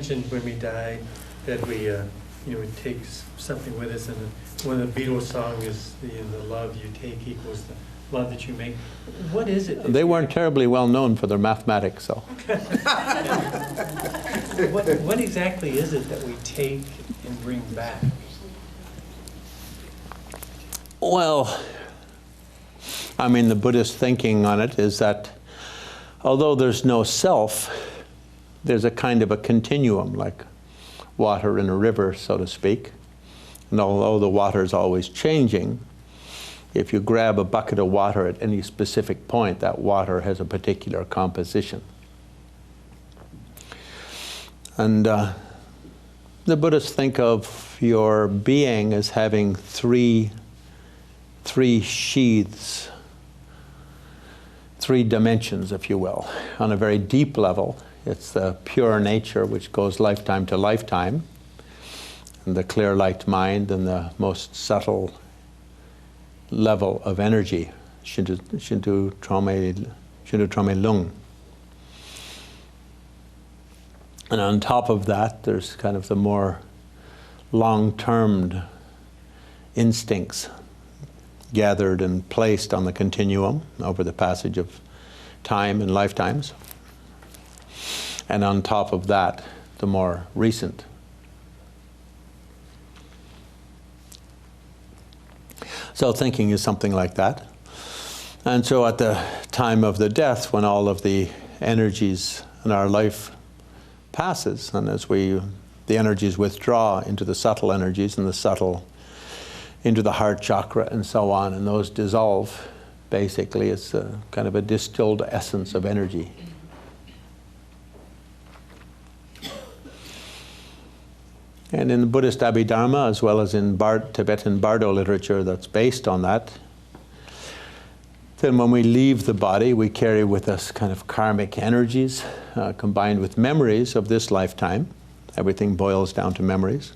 mentioned when we die that we, we take something with us, and one of the Beatles songs is the love you take equals the love that you make. What is it? They weren't terribly well known for their mathematics, so. What exactly is it that we take and bring back? Well, I mean, the Buddhist thinking on it is that although there's no self, there's a kind of a continuum, like water in a river, so to speak. And although the water is always changing, if you grab a bucket of water at any specific point, that water has a particular composition. And the Buddhists think of your being as having three sheaths, three dimensions, if you will. On a very deep level, it's the pure nature, which goes lifetime to lifetime, and the clear light mind, and the most subtle level of energy, Shintu Trome Lung. And on top of that, there's kind of the more long-term instincts gathered and placed on the continuum over the passage of time and lifetimes. And on top of that, the more recent. So thinking is something like that. And so at the time of the death, when all of the energies in our life passes, and as the energies withdraw into the subtle energies, and the subtle into the heart chakra and so on, and those dissolve, basically it's a kind of a distilled essence of energy. And in the Buddhist Abhidharma, as well as in Tibetan Bardo literature that's based on that, then when we leave the body, we carry with us kind of karmic energies combined with memories of this lifetime. Everything boils down to memories.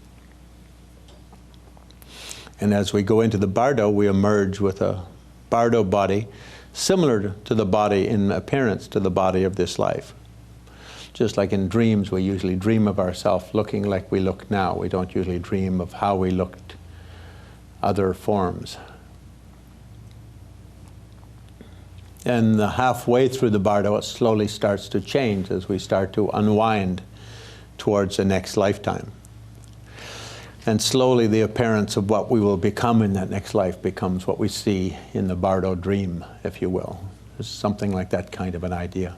And as we go into the Bardo, we emerge with a Bardo body similar to the body in appearance to the body of this life. Just like in dreams, we usually dream of ourselves looking like we look now. We don't usually dream of how we looked other forms. And halfway through the Bardo, it slowly starts to change as we start to unwind towards the next lifetime. And slowly the appearance of what we will become in that next life becomes what we see in the Bardo dream, if you will. It's something like that kind of an idea.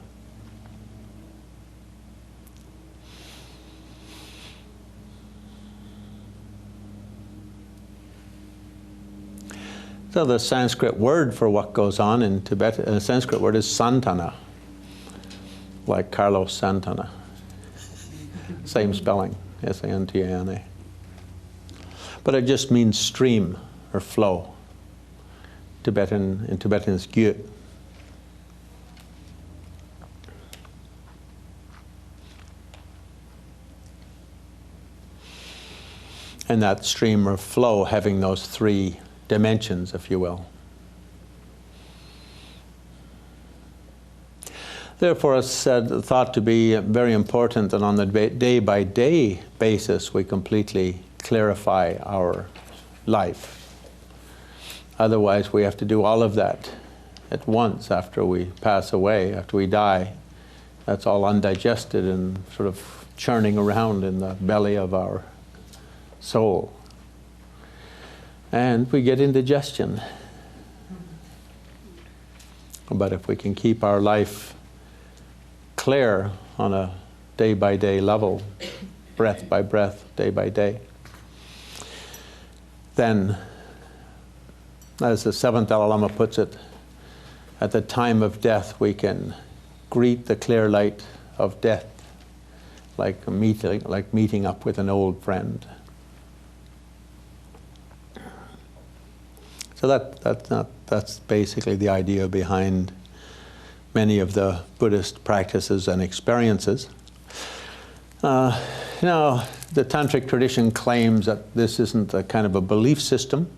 So the Sanskrit word for what goes on in Tibet, the Sanskrit word is Santana, like Carlos Santana. Same spelling, S-A-N-T-A-N-A. But it just means stream or flow. In Tibetan is gyut. And that stream or flow having those three dimensions, if you will. Therefore, it's thought to be very important that on the day-by-day basis we completely clarify our life. Otherwise, we have to do all of that at once after we pass away, after we die. That's all undigested and sort of churning around in the belly of our soul. And we get indigestion. But if we can keep our life clear on a day-by-day level, breath by breath, day by day, then, as the seventh Dalai Lama puts it, at the time of death we can greet the clear light of death like meeting up with an old friend. So that's basically the idea behind many of the Buddhist practices and experiences. Now, the Tantric tradition claims that this isn't a kind of a belief system,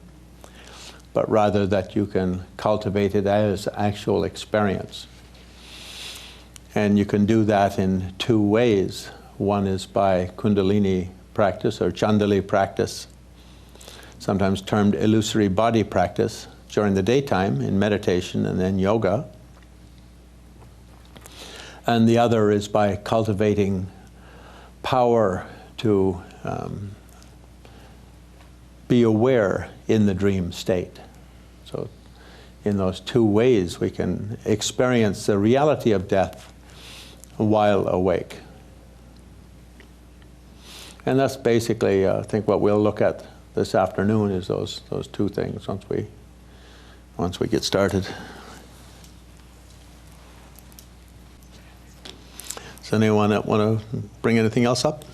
but rather that you can cultivate it as actual experience. And you can do that in two ways. One is by Kundalini practice or Chandali practice, sometimes termed illusory body practice, during the daytime in meditation and then yoga. And the other is by cultivating power to be aware in the dream state. So in those two ways we can experience the reality of death while awake. And that's basically, I think, what we'll look at this afternoon is those two things once we get started. Does anyone want to bring anything else up?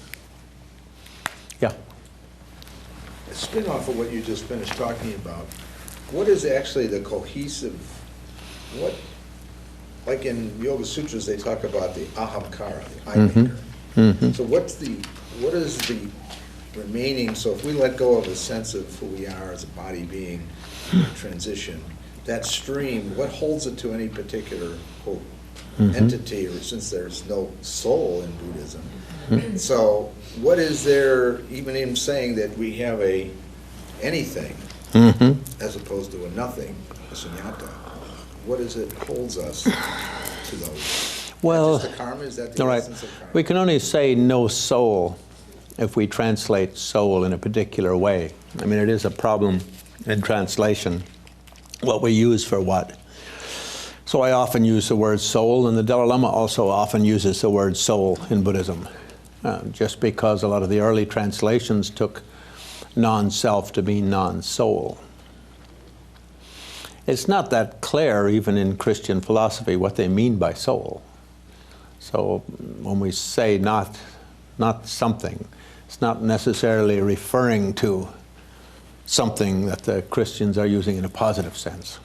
Yeah. A spin-off of what you just finished talking about, what is actually the cohesive, like in Yoga Sutras they talk about the ahamkara, the I maker. Mm-hmm. So what is the remaining, so if we let go of a sense of who we are as a body being, transition, that stream, what holds it to any particular quote, entity, or since there's no soul in Buddhism. So what is there, even in saying that we have a anything as opposed to a nothing, a sunyata, what is it holds us to those? Well, is that just the karma? Is that the all right. essence of karma? We can only say no soul if we translate soul in a particular way. I mean, it is a problem in translation, what we use for what. So I often use the word soul, and the Dalai Lama also often uses the word soul in Buddhism, just because a lot of the early translations took non-self to mean non-soul. It's not that clear, even in Christian philosophy, what they mean by soul. So when we say not something, it's not necessarily referring to something that the Christians are using in a positive sense.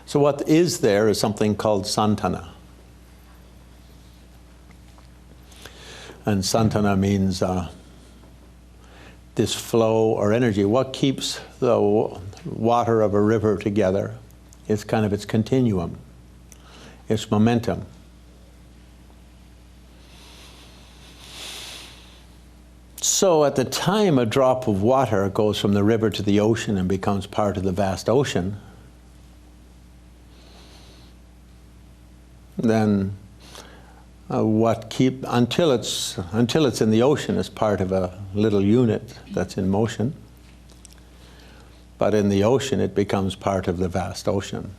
So what is there is something called santana. And santana means this flow or energy. What keeps the water of a river together is kind of its continuum, its momentum. So at the time a drop of water goes from the river to the ocean and becomes part of the vast ocean, then until it's in the ocean as part of a little unit that's in motion, but in the ocean it becomes part of the vast ocean.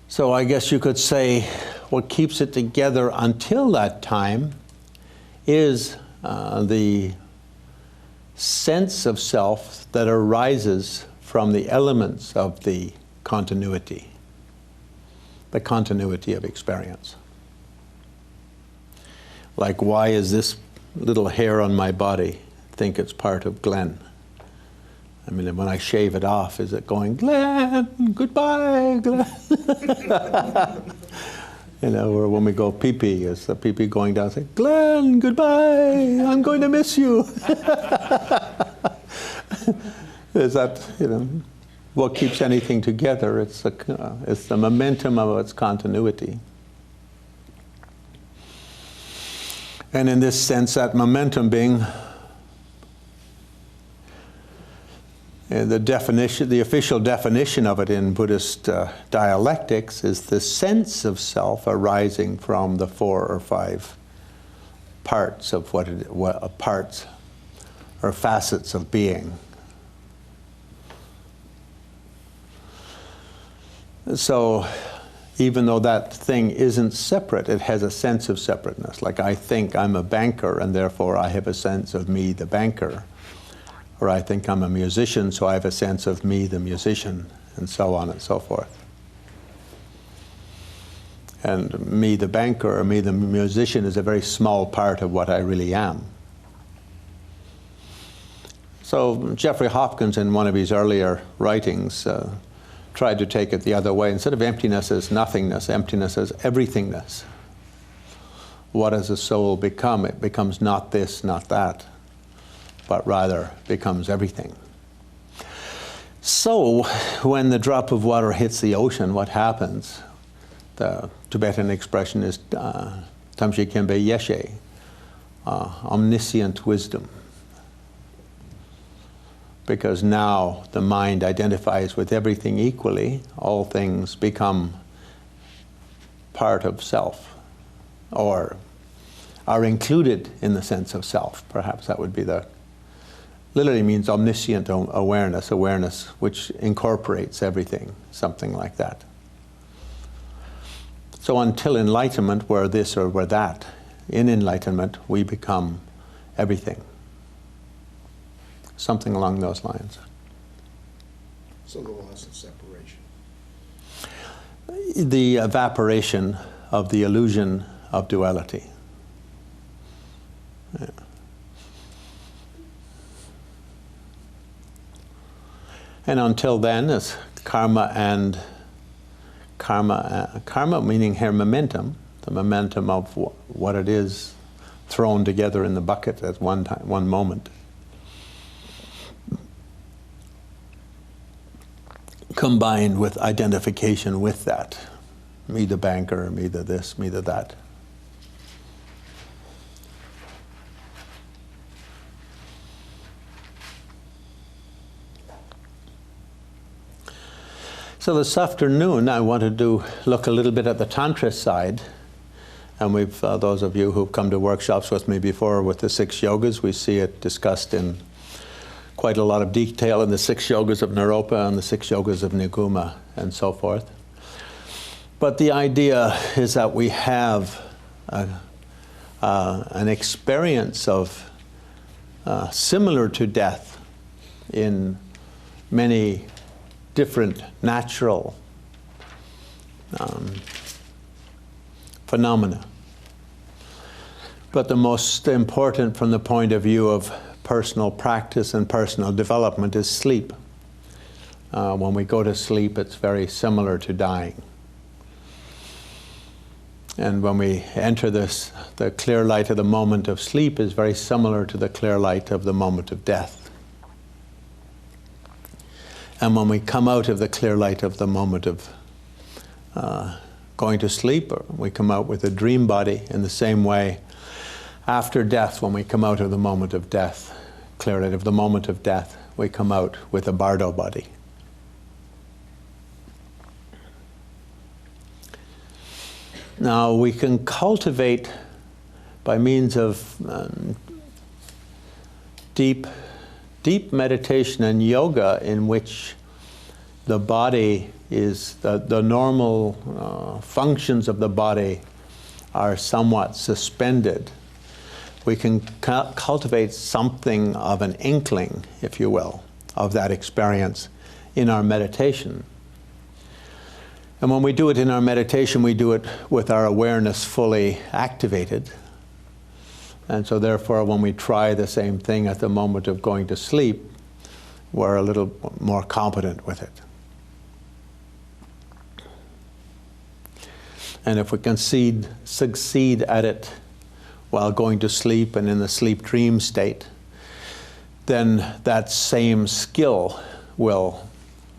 So I guess you could say what keeps it together until that time is the sense of self that arises from the elements of the continuity of experience. Like, why is this little hair on my body think it's part of Glenn? I mean, when I shave it off, is it going, Glenn, goodbye, Glenn? You know, or when we go pee-pee, is the pee-pee going down, say, Glenn, goodbye, I'm going to miss you. Is that, you know, what keeps anything together? It's the momentum of its continuity. And in this sense, that momentum being the official definition of it in Buddhist dialectics is the sense of self arising from the 4 or 5 parts of parts or facets of being. So even though that thing isn't separate, it has a sense of separateness. Like, I think I'm a banker and therefore I have a sense of me, the banker. Or I think I'm a musician, so I have a sense of me, the musician, and so on and so forth. And me, the banker, or me, the musician, is a very small part of what I really am. So Jeffrey Hopkins, in one of his earlier writings, tried to take it the other way. Instead of emptiness as nothingness, emptiness as everythingness. What does the soul become? It becomes not this, not that, but rather becomes everything. So when the drop of water hits the ocean, what happens? The Tibetan expression is Tamshikembe Yeshe, omniscient wisdom. Because now the mind identifies with everything equally, all things become part of self, or are included in the sense of self. Perhaps that would be literally means omniscient awareness, awareness which incorporates everything, something like that. So until enlightenment, we're this or we're that. In enlightenment, we become everything. Something along those lines. So the loss of separation. The evaporation of the illusion of duality. Yeah. And until then, as karma meaning here momentum, the momentum of what it is thrown together in the bucket at one time, one moment. Combined with identification with that. Me the banker, me the this, me the that. So this afternoon I wanted to look a little bit at the Tantra side. And we've, those of you who've come to workshops with me before with the 6 yogas, we see it discussed in quite a lot of detail in the 6 yogas of Naropa and the 6 yogas of Niguma and so forth. But the idea is that we have an experience of similar to death in many different natural phenomena. But the most important from the point of view of personal practice and personal development is sleep. When we go to sleep, it's very similar to dying. And when we enter this, the clear light of the moment of sleep is very similar to the clear light of the moment of death. And when we come out of the clear light of the moment of going to sleep, or we come out with a dream body in the same way, after death, when we come out of the moment of death, clear light of the moment of death, we come out with a bardo body. Now we can cultivate by means of deep meditation and yoga in which the body is, the normal functions of the body are somewhat suspended. We can cultivate something of an inkling, if you will, of that experience in our meditation. And when we do it in our meditation, we do it with our awareness fully activated. And so therefore, when we try the same thing at the moment of going to sleep, we're a little more competent with it. And if we can succeed at it while going to sleep and in the sleep dream state, then that same skill will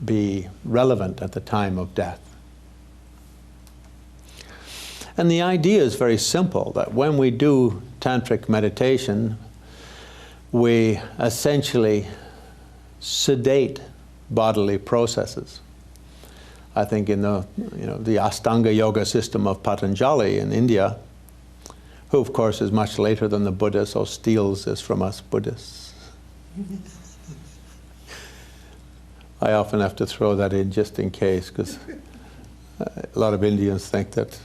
be relevant at the time of death. And the idea is very simple, that when we do tantric meditation, we essentially sedate bodily processes. I think in the Ashtanga yoga system of Patanjali in India, who of course is much later than the Buddha, so steals this from us Buddhists. I often have to throw that in just in case, because a lot of Indians think that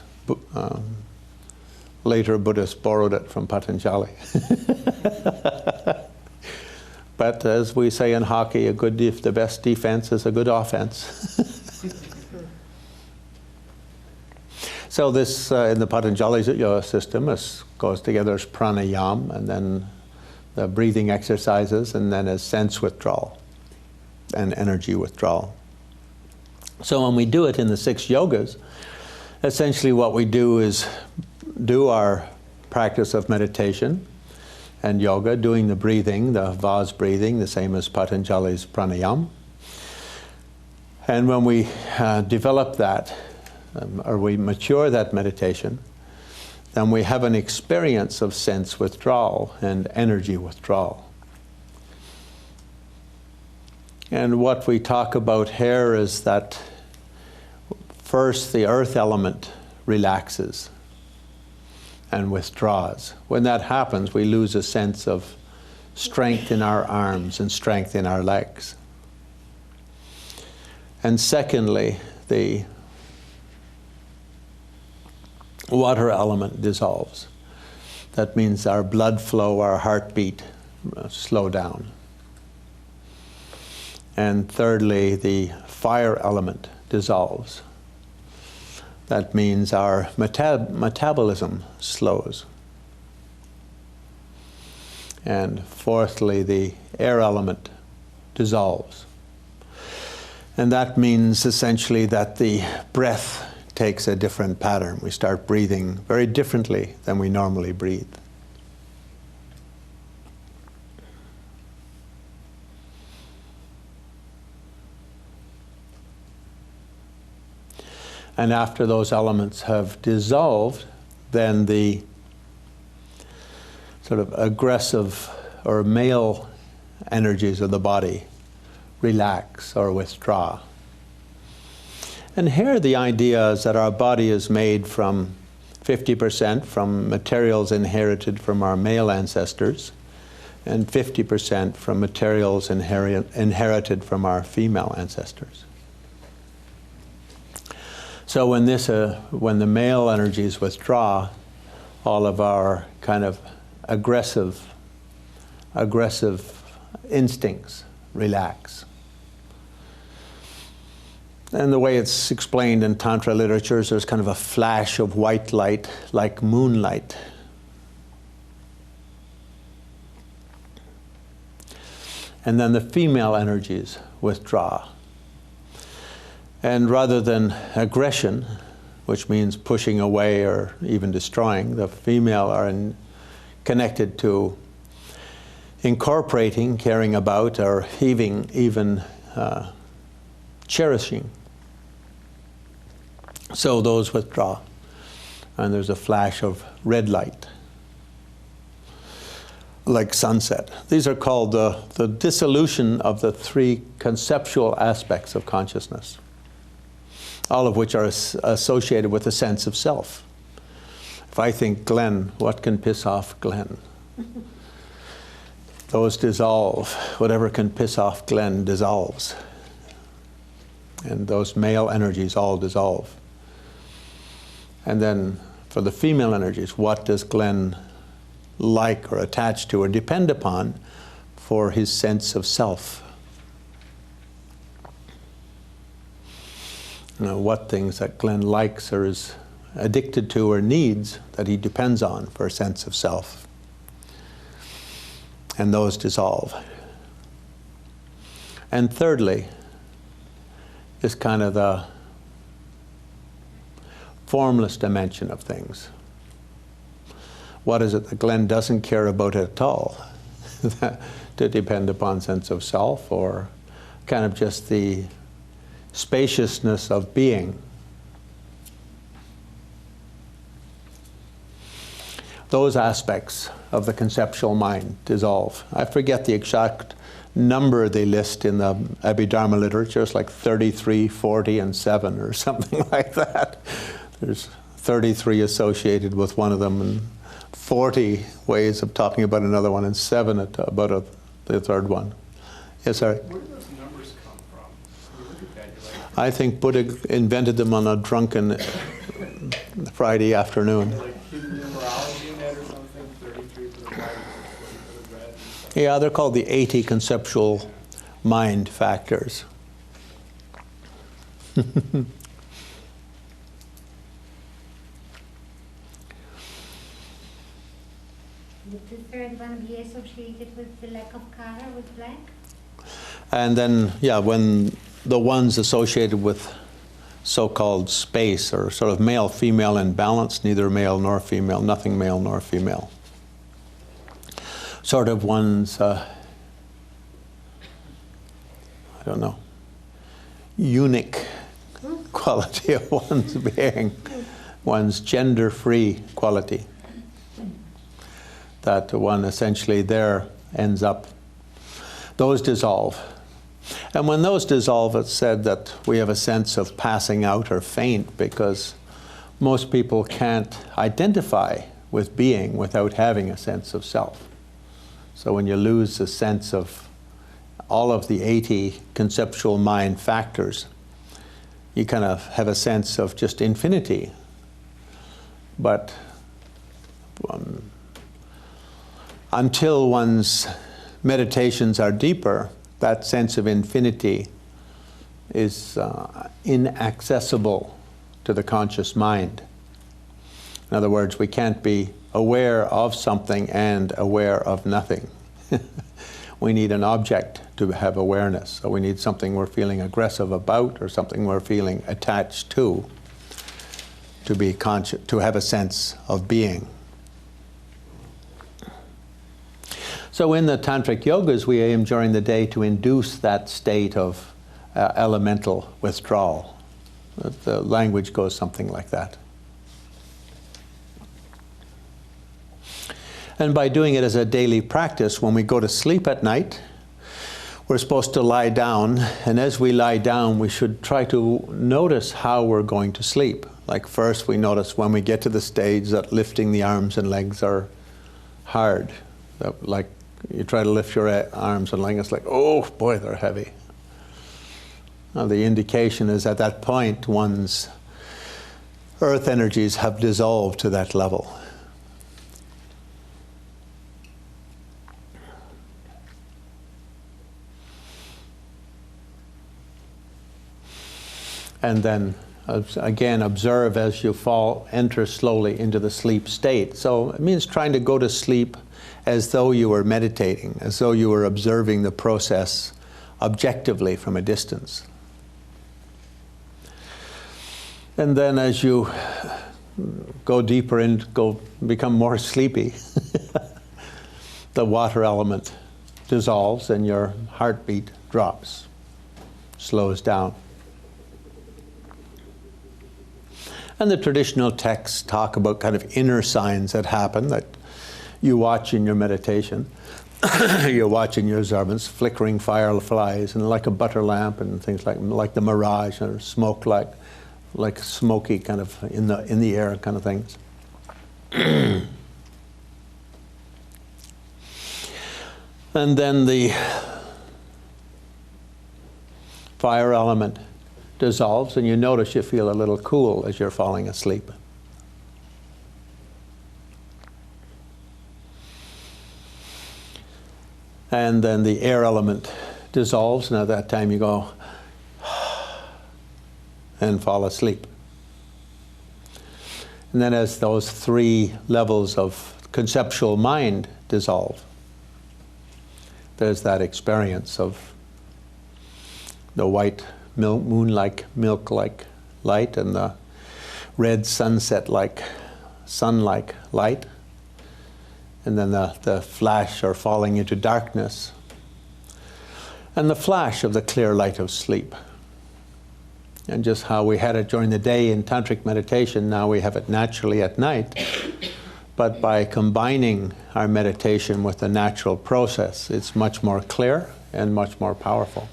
later Buddhists borrowed it from Patanjali. But as we say in hockey, the best defense is a good offense. So this, in the Patanjali yoga system, goes together as pranayama, and then the breathing exercises, and then as sense withdrawal and energy withdrawal. So when we do it in the 6 yogas, essentially what we do is do our practice of meditation and yoga, doing the breathing, the vase breathing, the same as Patanjali's pranayama. And when we develop that, or we mature that meditation, then we have an experience of sense withdrawal and energy withdrawal. And what we talk about here is that first the earth element relaxes and withdraws. When that happens, we lose a sense of strength in our arms and strength in our legs. And secondly, the water element dissolves. That means our blood flow, our heartbeat slow down. And thirdly, the fire element dissolves. That means our metabolism slows. And fourthly, the air element dissolves. And that means essentially that the breath takes a different pattern. We start breathing very differently than we normally breathe. And after those elements have dissolved, then the sort of aggressive or male energies of the body relax or withdraw. And here the idea is that our body is made from 50% from materials inherited from our male ancestors and 50% from materials inherited from our female ancestors. So when the male energies withdraw, all of our kind of aggressive instincts relax. And the way it's explained in Tantra literatures, there's kind of a flash of white light, like moonlight. And then the female energies withdraw. And rather than aggression, which means pushing away or even destroying, the female are connected to incorporating, caring about, or even cherishing. So those withdraw. And there's a flash of red light, like sunset. These are called the dissolution of the three conceptual aspects of consciousness, all of which are associated with a sense of self. If I think Glenn, what can piss off Glenn? Those dissolve. Whatever can piss off Glenn dissolves. And those male energies all dissolve. And then for the female energies, what does Glenn like or attach to or depend upon for his sense of self? What things that Glenn likes or is addicted to or needs that he depends on for a sense of self. And those dissolve. And thirdly, is kind of the formless dimension of things. What is it that Glenn doesn't care about at all? To depend upon sense of self, or kind of just the spaciousness of being. Those aspects of the conceptual mind dissolve. I forget the exact number they list in the Abhidharma literature. It's like 33, 40, and 7 or something like that. There's 33 associated with one of them, and 40 ways of talking about another one, and 7 about the third one. Yes, sir? Where do those numbers come from? When you look at that, you're like, I think Buddha invented them on a drunken Friday afternoon. like hidden numerology in that or something? 33 for the white, 40 for the red. Yeah, they're called the 80 conceptual mind factors. Would the third one be associated with the lack of kara, with black? And then, yeah, when the ones associated with so-called space, or sort of male-female imbalance, neither male nor female, nothing male nor female. Sort of one's, I don't know, unique quality of one's being. one's gender-free quality. That one essentially there ends up. Those dissolve. And when those dissolve, it's said that we have a sense of passing out or faint, because most people can't identify with being without having a sense of self. So when you lose the sense of all of the 80 conceptual mind factors, you kind of have a sense of just infinity. But until one's meditations are deeper, that sense of infinity is inaccessible to the conscious mind. In other words, we can't be aware of something and aware of nothing. We need an object to have awareness. So we need something we're feeling aggressive about or something we're feeling attached to be conscious, to have a sense of being. So in the Tantric Yogas, we aim during the day to induce that state of elemental withdrawal. The language goes something like that. And by doing it as a daily practice, when we go to sleep at night, we're supposed to lie down, and as we lie down, we should try to notice how we're going to sleep. Like first, we notice when we get to the stage that lifting the arms and legs are hard. Like you try to lift your arms and legs, it's like, oh boy, they're heavy. Now, the indication is at that point, one's earth energies have dissolved to that level. And then again, observe as you enter slowly into the sleep state. So it means trying to go to sleep as though you were meditating, as though you were observing the process objectively from a distance. And then as you go deeper in, become more sleepy, the water element dissolves and your heartbeat drops, slows down. And the traditional texts talk about kind of inner signs that happen that you watch in your meditation. You're watching your observance, flickering fireflies and like a butter lamp and things like the mirage or smoke like smoky kind of in the air kind of things. And then the fire element dissolves, and you notice you feel a little cool as you're falling asleep. And then the air element dissolves, and at that time you go and fall asleep. And then as those three levels of conceptual mind dissolve, there's that experience of the white moon-like, milk-like light and the red sunset-like, sun-like light. And then the flash or falling into darkness. And the flash of the clear light of sleep. And just how we had it during the day in tantric meditation, now we have it naturally at night. But by combining our meditation with the natural process, it's much more clear and much more powerful.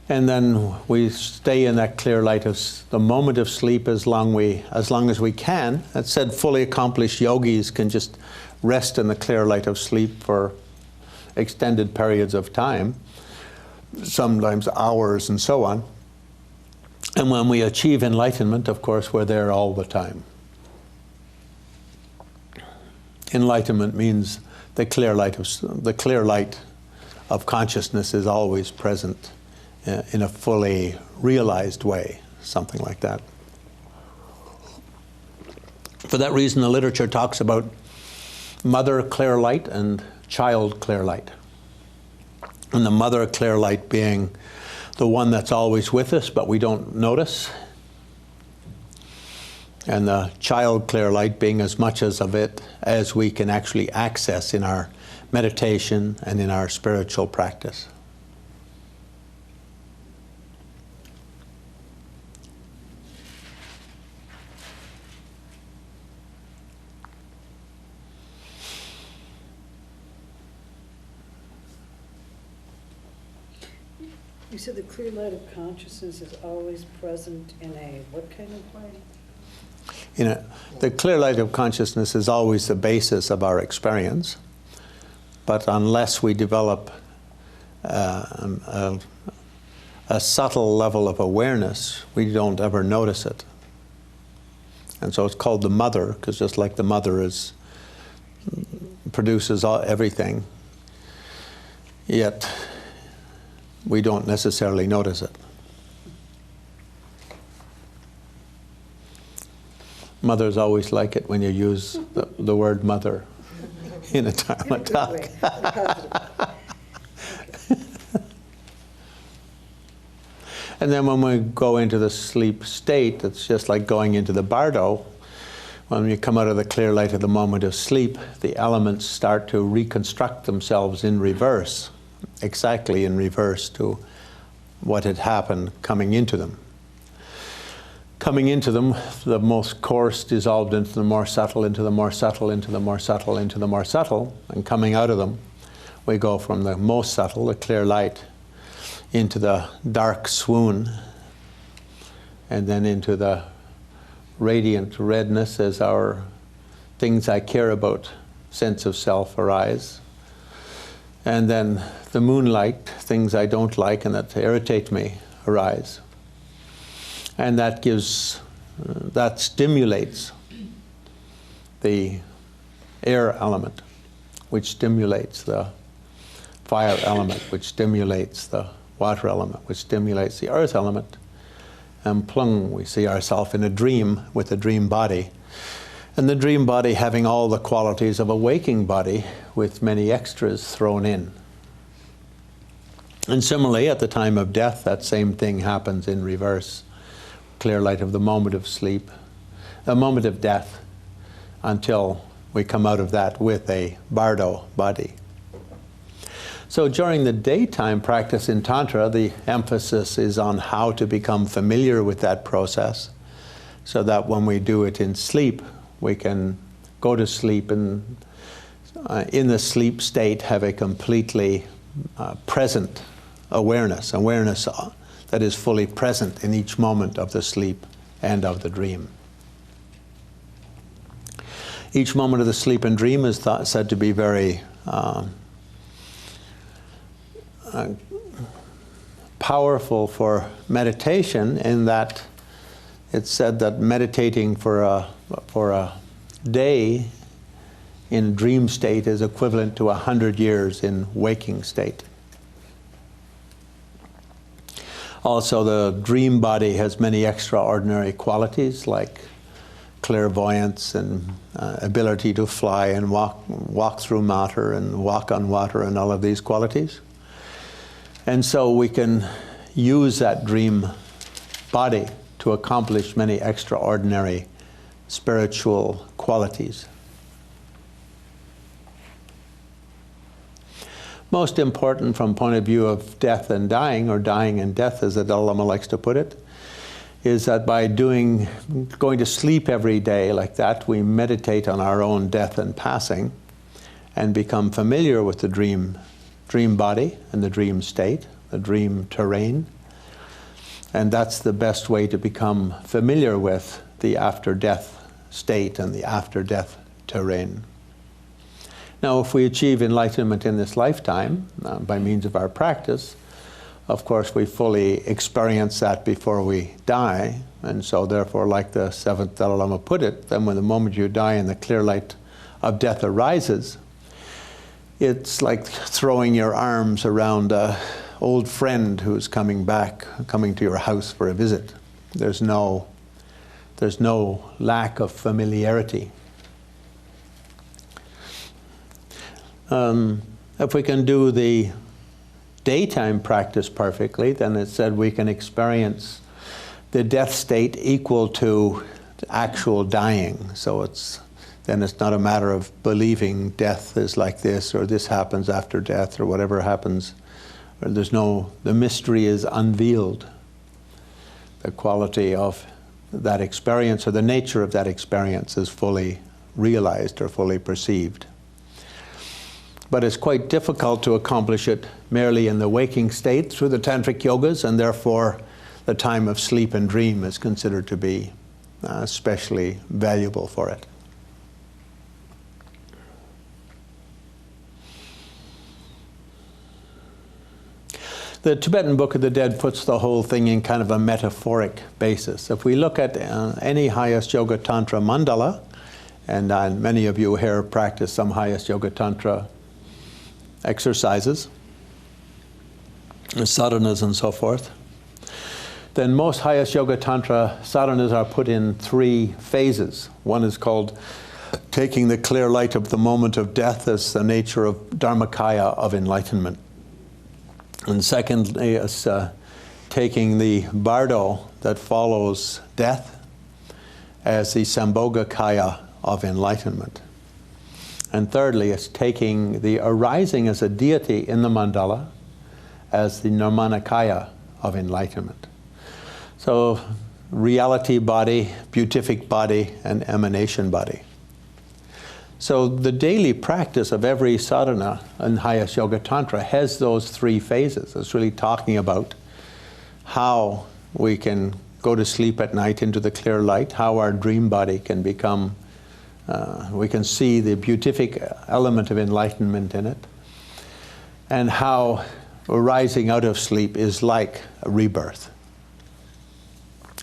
And then we stay in that clear light of the moment of sleep as long as we can. That said, fully accomplished yogis can just rest in the clear light of sleep for extended periods of time, sometimes hours and so on. And when we achieve enlightenment, of course, we're there all the time. Enlightenment means the clear light of consciousness is always present in a fully realized way, something like that. For that reason, the literature talks about mother clear light and child clear light. And the mother clear light being the one that's always with us, but we don't notice. And the child clear light being as much of it as we can actually access in our meditation and in our spiritual practice. You said the clear light of consciousness is always present in a what kind of way? The clear light of consciousness is always the basis of our experience, but unless we develop a subtle level of awareness, we don't ever notice it. And so it's called the mother, because just like the mother produces everything, yet we don't necessarily notice it. Mothers always like it when you use the word mother in a time of talk. And then when we go into the sleep state, it's just like going into the bardo. When you come out of the clear light of the moment of sleep, the elements start to reconstruct themselves in reverse, exactly in reverse to what had happened coming into them. Coming into them, the most coarse dissolved into the more subtle, into the more subtle, into the more subtle, into the more subtle. And coming out of them, we go from the most subtle, the clear light, into the dark swoon, and then into the radiant redness as our things I care about sense of self arise. And then the moonlight, things I don't like and that irritate me, arise. And that stimulates the air element, which stimulates the fire element, which stimulates the water element, which stimulates the earth element. And plung, we see ourselves in a dream with a dream body. And the dream body having all the qualities of a waking body with many extras thrown in. And similarly, at the time of death, that same thing happens in reverse. Clear light of the moment of sleep, a moment of death, until we come out of that with a bardo body. So during the daytime practice in Tantra, the emphasis is on how to become familiar with that process, so that when we do it in sleep, we can go to sleep and in the sleep state have a completely present awareness that is fully present in each moment of the sleep and of the dream. Each moment of the sleep and dream is said to be very powerful for meditation, in that it's said that meditating for a day in dream state is equivalent to 100 years in waking state. Also, the dream body has many extraordinary qualities like clairvoyance and ability to fly and walk through matter and walk on water and all of these qualities. And so we can use that dream body to accomplish many extraordinary spiritual qualities. Most important from point of view of death and dying, or dying and death as the Dalai Lama likes to put it, is that by going to sleep every day like that, we meditate on our own death and passing and become familiar with the dream body and the dream state, the dream terrain. And that's the best way to become familiar with the after-death state and the after-death terrain. Now, if we achieve enlightenment in this lifetime, by means of our practice, of course we fully experience that before we die, and so therefore, like the seventh Dalai Lama put it, then when the moment you die and the clear light of death arises, it's like throwing your arms around an old friend who's coming to your house for a visit. There's no lack of familiarity. If we can do the daytime practice perfectly, then it said we can experience the death state equal to actual dying. So then it's not a matter of believing death is like this, or this happens after death, or whatever happens. Or the mystery is unveiled. The quality of that experience, or the nature of that experience, is fully realized or fully perceived. But it's quite difficult to accomplish it merely in the waking state through the tantric yogas, and therefore the time of sleep and dream is considered to be especially valuable for it. The Tibetan Book of the Dead puts the whole thing in kind of a metaphoric basis. If we look at any highest yoga tantra mandala, and many of you here practice some highest yoga tantra exercises, sadhanas and so forth, then most highest yoga tantra sadhanas are put in 3 phases. One is called taking the clear light of the moment of death as the nature of dharmakaya of enlightenment. And secondly is taking the bardo that follows death as the sambhogakaya of enlightenment. And thirdly is taking the arising as a deity in the mandala as the nirmanakaya of enlightenment. So reality body, beatific body, and emanation body. So the daily practice of every sadhana in highest yoga tantra has those 3 phases. It's really talking about how we can go to sleep at night into the clear light, how our dream body can become, we can see the beatific element of enlightenment in it, and how arising out of sleep is like a rebirth.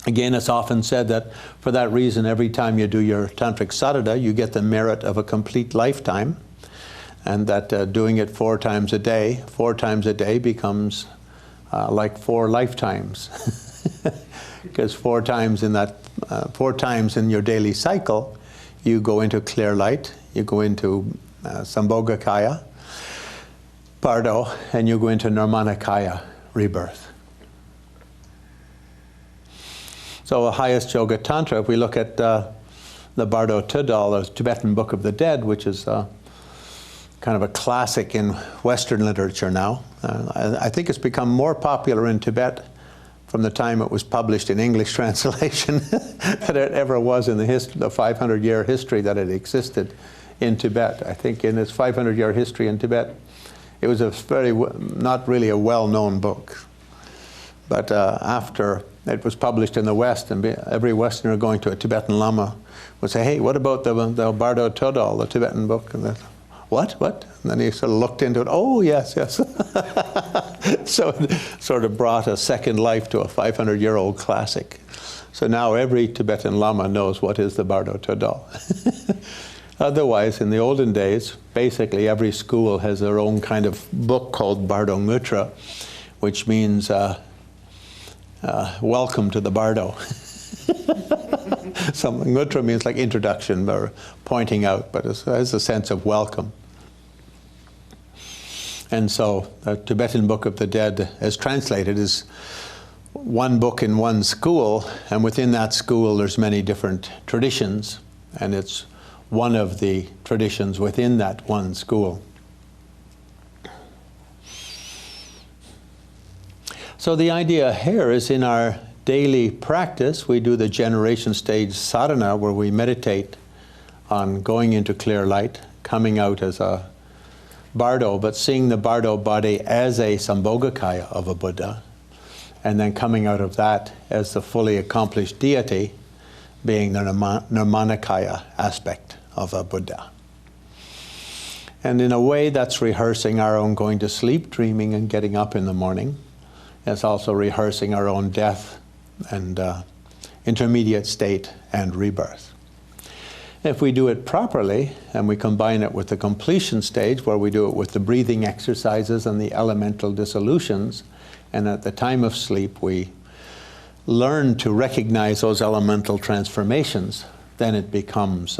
Again, it's often said that for that reason, every time you do your tantric sadhana, you get the merit of a complete lifetime, and that doing it 4 times a day becomes like 4 lifetimes. Because 4 times in your daily cycle, you go into clear light, you go into sambhogakaya, bardo, and you go into nirmanakaya, rebirth. So highest yoga tantra, if we look at the Bardo Tudal, the Tibetan Book of the Dead, which is kind of a classic in Western literature now. I think it's become more popular in Tibet from the time it was published in English translation than it ever was in the 500-year history that it existed in Tibet. I think in its 500-year history in Tibet, it was not really a well-known book. But after it was published in the West, and every Westerner going to a Tibetan Lama would say, "Hey, what about the Bardo Tudal, the Tibetan book?" And what? And then he sort of looked into it. Oh, yes. So it sort of brought a second life to a 500-year-old classic. So now every Tibetan Lama knows what is the Bardo Tudal. Otherwise, in the olden days, basically every school has their own kind of book called Bardo Ngutra, which means welcome to the Bardo. Ngutra means like introduction or pointing out, but it has a sense of welcome. And so the Tibetan Book of the Dead, as translated, is one book in one school, and within that school there's many different traditions, and it's one of the traditions within that one school. So the idea here is in our daily practice, we do the generation stage sadhana, where we meditate on going into clear light, coming out as a bardo, but seeing the bardo body as a sambhogakaya of a Buddha, and then coming out of that as the fully accomplished deity, being the nirmanakaya aspect of a Buddha. And in a way, that's rehearsing our own going to sleep, dreaming, and getting up in the morning. It's also rehearsing our own death and intermediate state and rebirth. If we do it properly, and we combine it with the completion stage, where we do it with the breathing exercises and the elemental dissolutions, and at the time of sleep we learn to recognize those elemental transformations, then it becomes,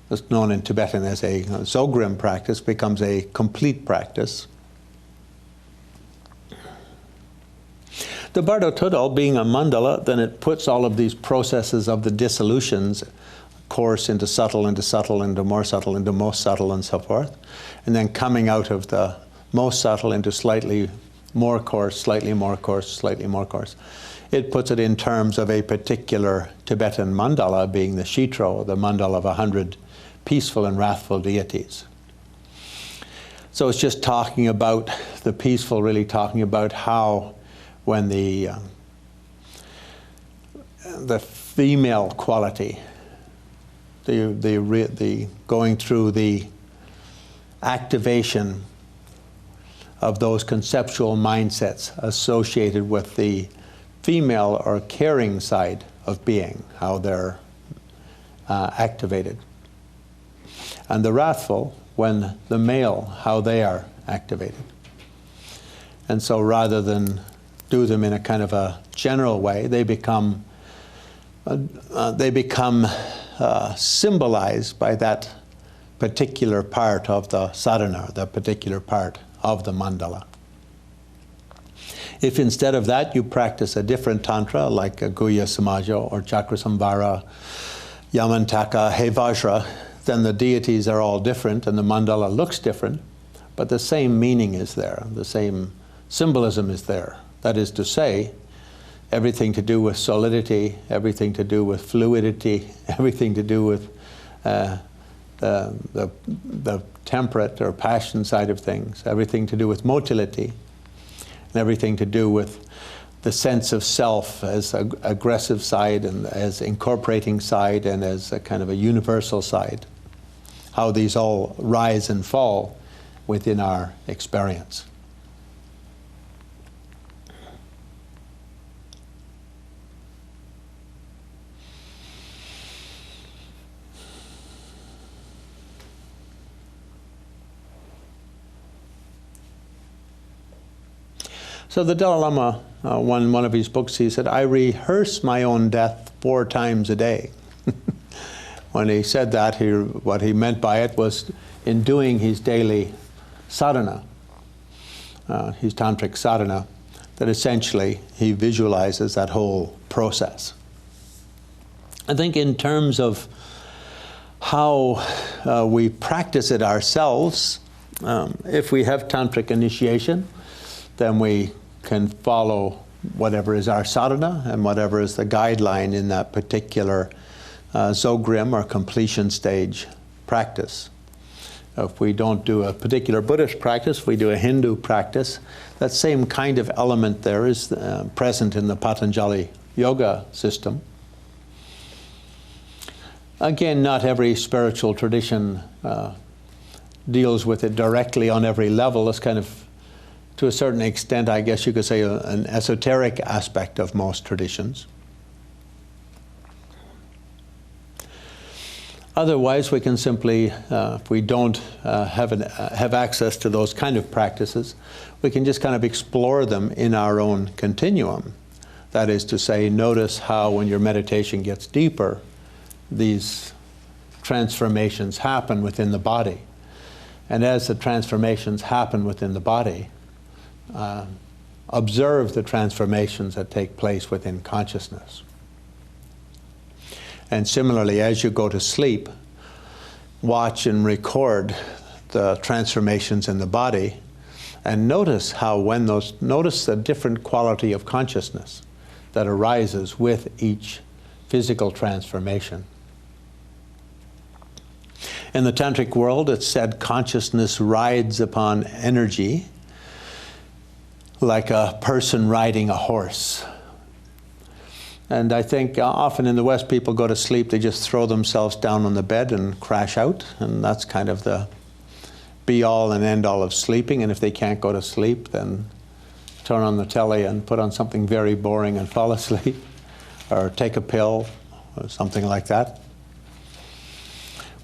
it's known in Tibetan as a Zogrim practice, becomes a complete practice. The Bardo Tudal being a mandala, then it puts all of these processes of the dissolutions, coarse into subtle, into more subtle, into most subtle, and so forth. And then coming out of the most subtle into slightly more coarse, slightly more coarse, slightly more coarse. It puts it in terms of a particular Tibetan mandala, being the Shitro, the mandala of 100 peaceful and wrathful deities. So it's just talking about the peaceful, really talking about how when the female quality, the going through the activation of those conceptual mindsets associated with the female or caring side of being, how they're activated. And the wrathful, when the male, how they are activated. And so rather than do them in a kind of a general way, they become symbolized by that particular part of the sadhana, the particular part of the mandala. If instead of that you practice a different tantra like a Guhya Samaja or Chakrasamvara, Yamantaka, Hevajra, then the deities are all different and the mandala looks different, but the same meaning is there, the same symbolism is there. That is to say, everything to do with solidity, everything to do with fluidity, everything to do with the temperate or passion side of things, everything to do with motility, and everything to do with the sense of self as an aggressive side and as incorporating side and as a kind of a universal side. How these all rise and fall within our experience. So the Dalai Lama, one of his books, he said, I rehearse my own death 4 times a day. When he said that, what he meant by it was in doing his daily sadhana, his tantric sadhana, that essentially he visualizes that whole process. I think in terms of how we practice it ourselves, if we have tantric initiation, then we can follow whatever is our sadhana and whatever is the guideline in that particular Zogrim or completion stage practice. If we don't do a particular Buddhist practice, we do a Hindu practice, that same kind of element there is present in the Patanjali yoga system. Again, not every spiritual tradition deals with it directly on every level. It's kind of, to a certain extent, I guess you could say, an esoteric aspect of most traditions. Otherwise, we can simply, if we don't have access to those kind of practices, we can just kind of explore them in our own continuum. That is to say, notice how when your meditation gets deeper, these transformations happen within the body. And as the transformations happen within the body, observe the transformations that take place within consciousness. And similarly, as you go to sleep, watch and record the transformations in the body and notice how notice the different quality of consciousness that arises with each physical transformation. In the tantric world, it's said consciousness rides upon energy like a person riding a horse. And I think often in the West, people go to sleep, they just throw themselves down on the bed and crash out. And that's kind of the be-all and end-all of sleeping. And if they can't go to sleep, then turn on the telly and put on something very boring and fall asleep. Or take a pill, or something like that.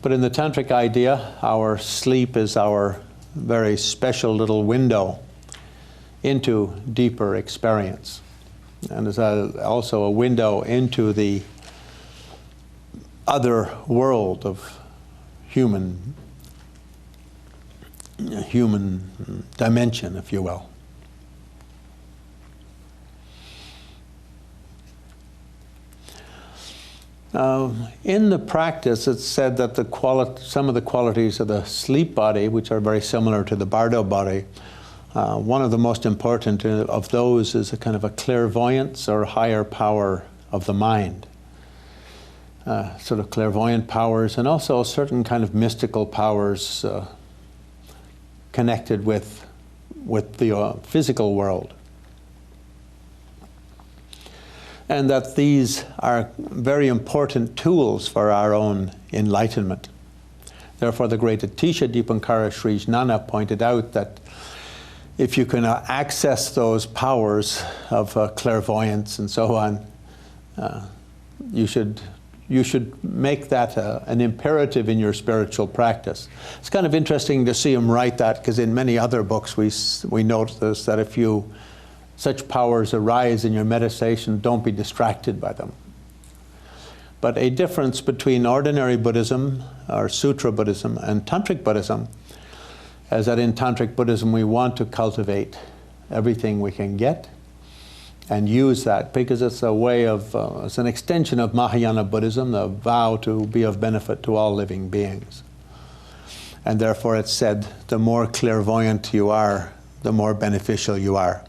But in the tantric idea, our sleep is our very special little window into deeper experience. And is also a window into the other world of human dimension, if you will. In the practice, it's said that some of the qualities of the sleep body, which are very similar to the bardo body, one of the most important of those is a kind of a clairvoyance or higher power of the mind. Sort of clairvoyant powers and also certain kind of mystical powers connected with the physical world. And that these are very important tools for our own enlightenment. Therefore, the great Atisha Dipankara Sri Jnana pointed out that if you can access those powers of clairvoyance and so on, you should make that an imperative in your spiritual practice. It's kind of interesting to see him write that, because in many other books we notice that if such powers arise in your meditation, don't be distracted by them. But a difference between ordinary Buddhism, or Sutra Buddhism, and Tantric Buddhism is that in Tantric Buddhism we want to cultivate everything we can get and use that, because it's a way of, it's an extension of Mahayana Buddhism, the vow to be of benefit to all living beings. And therefore it's said, the more clairvoyant you are, the more beneficial you are.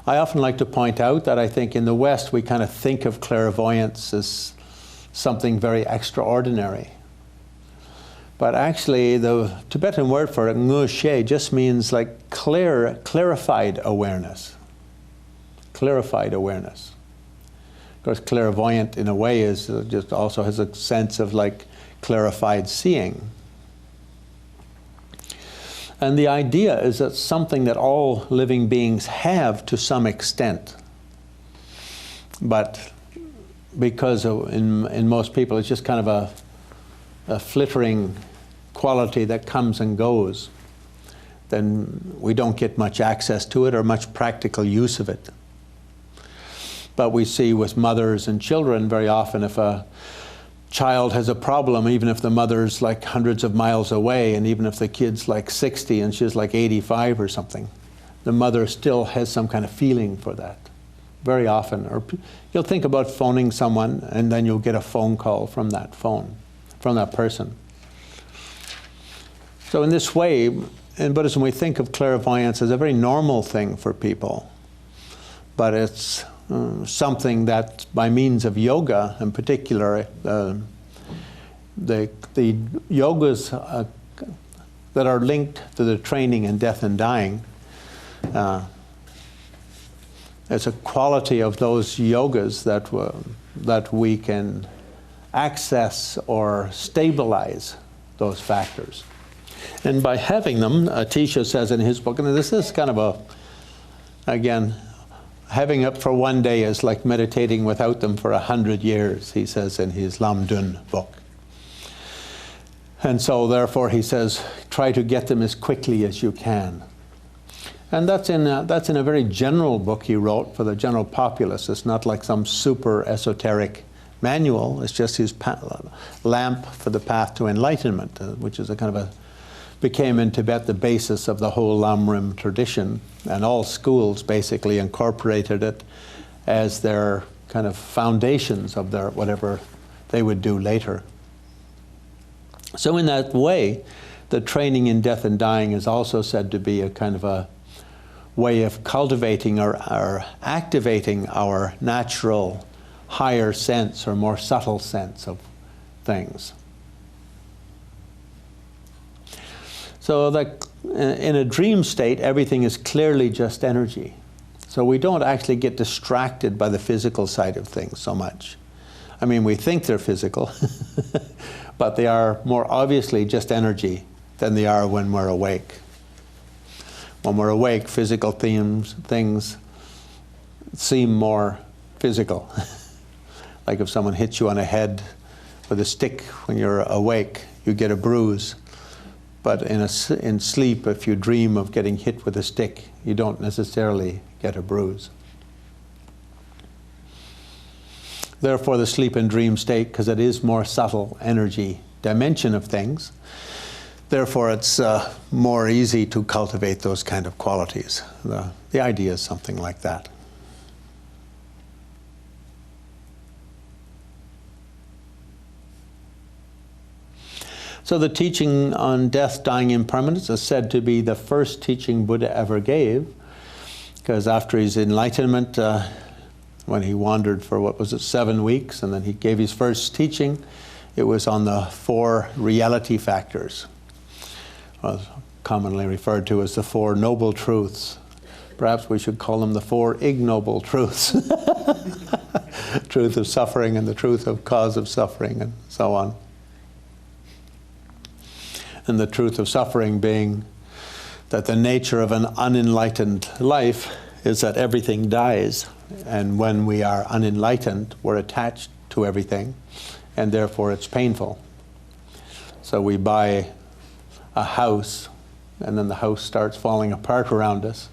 I often like to point out that I think in the West we kind of think of clairvoyance as something very extraordinary. But actually the Tibetan word for it, ngu she, just means like clarified awareness. Clarified awareness. Of course, clairvoyant in a way is just also has a sense of like clarified seeing. And the idea is that something that all living beings have to some extent. But because in most people it's just kind of a flittering quality that comes and goes, then we don't get much access to it or much practical use of it. But we see with mothers and children very often, if a child has a problem, even if the mother's like hundreds of miles away, and even if the kid's like 60 and she's like 85 or something, the mother still has some kind of feeling for that. Very often. Or you'll think about phoning someone and then you'll get a phone call from that phone, from that person. So in this way, in Buddhism we think of clairvoyance as a very normal thing for people. But it's something that by means of yoga in particular, the yogas that are linked to the training in death and dying, it's a quality of those yogas that we can access or stabilize those factors. And by having them, Atisha says in his book, and this is kind of again, having it for one day is like meditating without them for 100 years, he says in his Lam Dun book. And so therefore he says, try to get them as quickly as you can. And that's in a very general book he wrote for the general populace. It's not like some super esoteric manual. It's just his lamp for the path to enlightenment, which is a kind of became in Tibet the basis of the whole Lamrim tradition, and all schools basically incorporated it as their kind of foundations of their whatever they would do later. So in that way, the training in death and dying is also said to be a kind of a way of cultivating or activating our natural higher sense or more subtle sense of things. So that in a dream state, everything is clearly just energy. So we don't actually get distracted by the physical side of things so much. I mean, we think they're physical, but they are more obviously just energy than they are when we're awake. When we're awake, physical things seem more physical. Like if someone hits you on the head with a stick when you're awake, you get a bruise. But in sleep, if you dream of getting hit with a stick, you don't necessarily get a bruise. Therefore, the sleep and dream state, because it is more subtle energy dimension of things, therefore it's more easy to cultivate those kind of qualities. The idea is something like that. So the teaching on death, dying, impermanence is said to be the first teaching Buddha ever gave, because after his enlightenment, when he wandered for 7 weeks, and then he gave his first teaching, it was on the 4 reality factors, commonly referred to as the Four Noble Truths. Perhaps we should call them the Four Ignoble Truths. Truth of suffering and the truth of cause of suffering and so on. And the truth of suffering being that the nature of an unenlightened life is that everything dies. And when we are unenlightened, we're attached to everything, and therefore it's painful. So we buy a house, and then the house starts falling apart around us,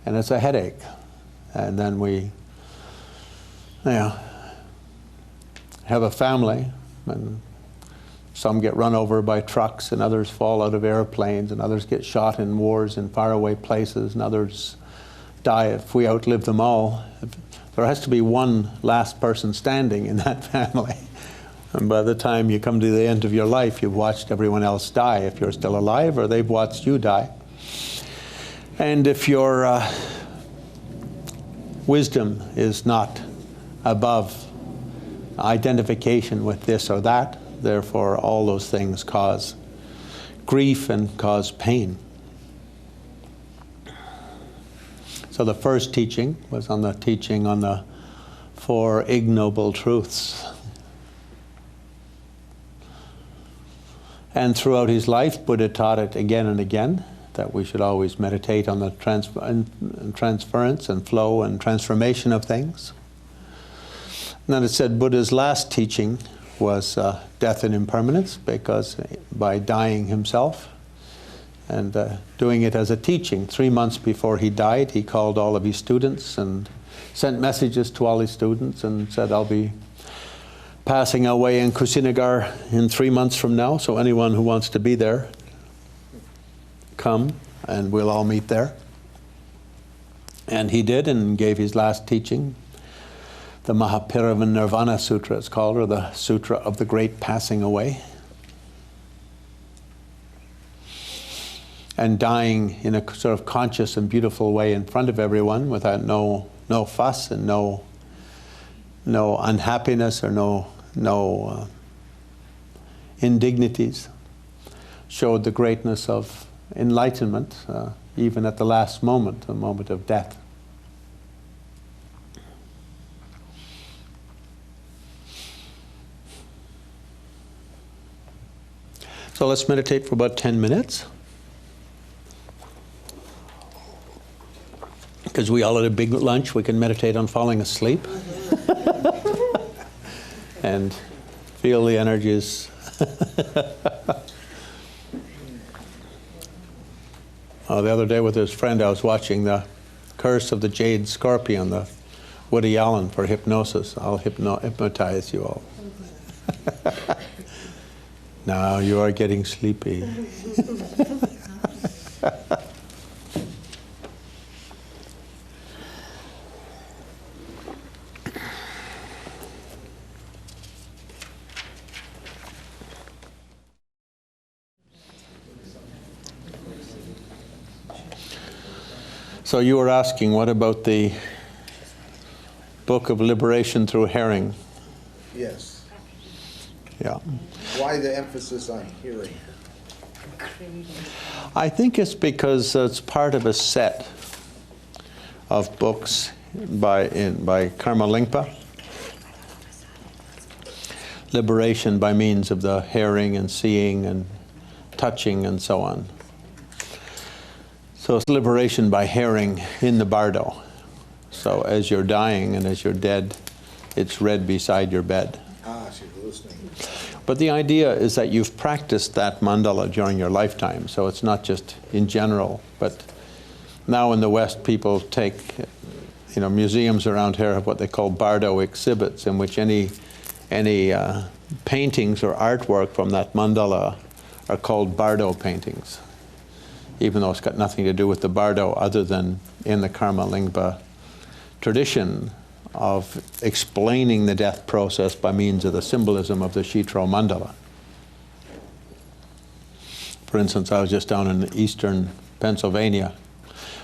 and it's a headache. And then we have a family, and some get run over by trucks, and others fall out of airplanes, and others get shot in wars in faraway places, and others die if we outlive them all. There has to be one last person standing in that family. And by the time you come to the end of your life, you've watched everyone else die, if you're still alive, or they've watched you die. And if your wisdom is not above identification with this or that, therefore all those things cause grief and cause pain. So the first teaching was on the teaching on the Four Ignoble Truths. And throughout his life, Buddha taught it again and again, that we should always meditate on the transference and flow and transformation of things. And then it said Buddha's last teaching was death and impermanence, because by dying himself and doing it as a teaching, 3 months before he died, he called all of his students and sent messages to all his students and said, I'll be passing away in Kusinagar in 3 months from now, so anyone who wants to be there, come and we'll all meet there. And he did, and gave his last teaching, the Nirvana Sutra it's called, or the Sutra of the Great Passing Away. And dying in a sort of conscious and beautiful way in front of everyone, without no fuss and no unhappiness or no indignities, showed the greatness of enlightenment, even at the last moment, the moment of death. So let's meditate for about 10 minutes. Because we all had a big lunch, we can meditate on falling asleep. And feel the energies. The other day with his friend, I was watching The Curse of the Jade Scorpion, the Woody Allen for hypnosis. I'll hypnotize you all. Now you are getting sleepy. So you were asking, what about the Book of Liberation through Hearing? Yes. Yeah. Why the emphasis on hearing? I think it's because it's part of a set of books by Karma Lingpa. Liberation by means of the hearing and seeing and touching and so on. So it's liberation by hearing in the bardo. So as you're dying and as you're dead, it's read beside your bed. Ah, she's listening. But the idea is that you've practiced that mandala during your lifetime, so it's not just in general. But now in the West, people take, museums around here have what they call bardo exhibits, in which any paintings or artwork from that mandala are called bardo paintings, even though it's got nothing to do with the bardo other than in the Karma Lingpa tradition of explaining the death process by means of the symbolism of the Shitro Mandala. For instance, I was just down in eastern Pennsylvania.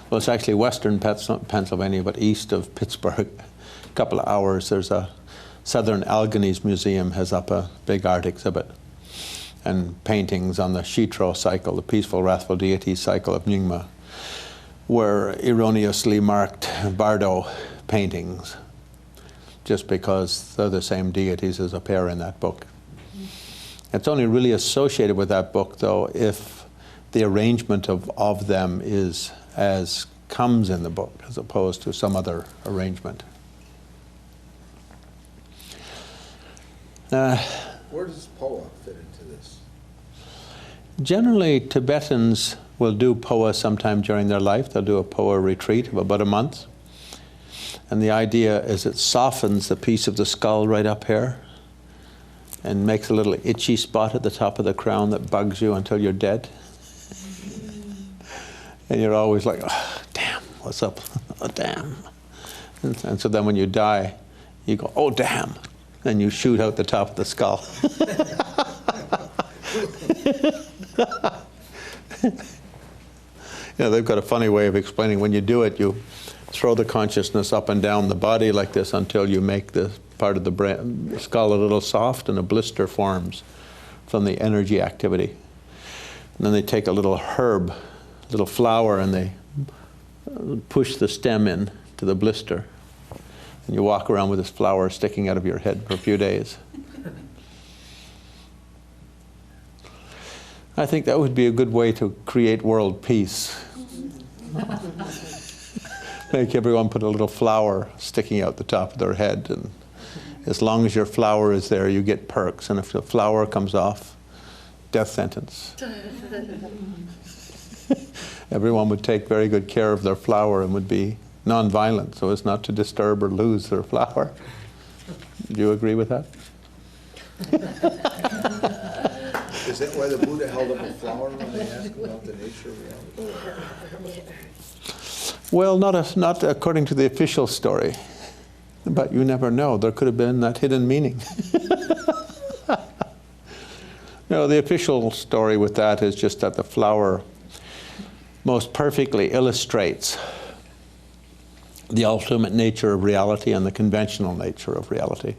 Well, it's actually western Pennsylvania, but east of Pittsburgh. A couple of hours, there's a Southern Alleghenies Museum has up a big art exhibit. and paintings on the Shitro cycle, the peaceful, wrathful deity cycle of Nyingma, were erroneously marked Bardo paintings, just because they're the same deities as appear in that book. It's only really associated with that book, though, if the arrangement of them is as comes in the book, as opposed to some other arrangement. Where does Poa fit into this? Generally, Tibetans will do Poa sometime during their life. They'll do a Poa retreat of about a month. And the idea is it softens the piece of the skull right up here and makes a little itchy spot at the top of the crown that bugs you until you're dead. And you're always like, oh, damn, what's up? Oh, damn. And so then when you die, you go, oh, damn. And you shoot out the top of the skull. You know, they've got a funny way of explaining. When you do it, you throw the consciousness up and down the body like this until you make the part of the skull a little soft, and a blister forms from the energy activity. And then they take a little herb, little flower, and they push the stem in to the blister. And you walk around with this flower sticking out of your head for a few days. I think that would be a good way to create world peace. Make everyone put a little flower sticking out the top of their head, and as long as your flower is there, you get perks. And if the flower comes off, death sentence. Everyone would take very good care of their flower and would be non-violent, so as not to disturb or lose their flower. Do you agree with that? Is that why the Buddha held up a flower when they asked about the nature of reality? Well, not according to the official story, but you never know. There could have been that hidden meaning. No, the official story with that is just that the flower most perfectly illustrates the ultimate nature of reality and the conventional nature of reality.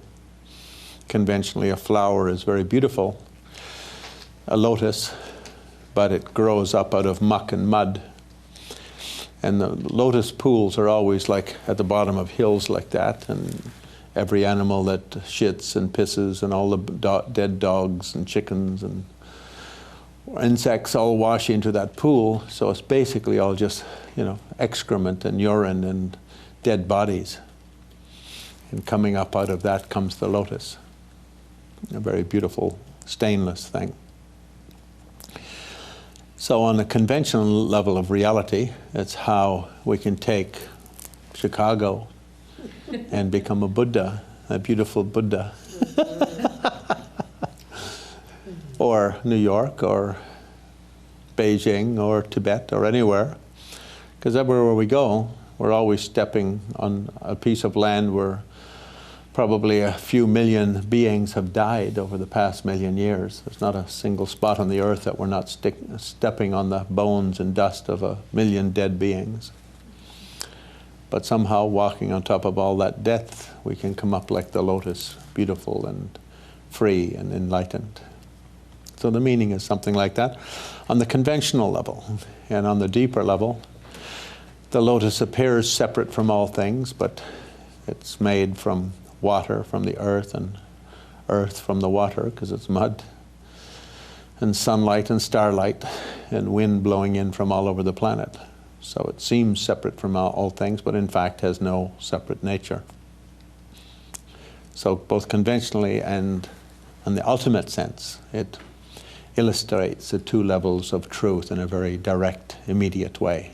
Conventionally, a flower is very beautiful, a lotus, but it grows up out of muck and mud. And the lotus pools are always like at the bottom of hills like that, and every animal that shits and pisses and all the dead dogs and chickens and insects all wash into that pool. So it's basically all just, you know, excrement and urine and dead bodies. And coming up out of that comes the lotus, a very beautiful stainless thing. So on the conventional level of reality, it's how we can take Chicago and become a Buddha, a beautiful Buddha. Or New York, or Beijing, or Tibet, or anywhere. Because everywhere we go, we're always stepping on a piece of land where probably a few million beings have died over the past million years. There's not a single spot on the earth that we're not stepping on the bones and dust of a million dead beings. But somehow, walking on top of all that death, we can come up like the lotus, beautiful and free and enlightened. So the meaning is something like that on the conventional level. And on the deeper level, the lotus appears separate from all things, but it's made from water from the earth, and earth from the water because it's mud, and sunlight and starlight and wind blowing in from all over the planet. So it seems separate from all things, but in fact has no separate nature. So both conventionally and in the ultimate sense, it illustrates the two levels of truth in a very direct, immediate way.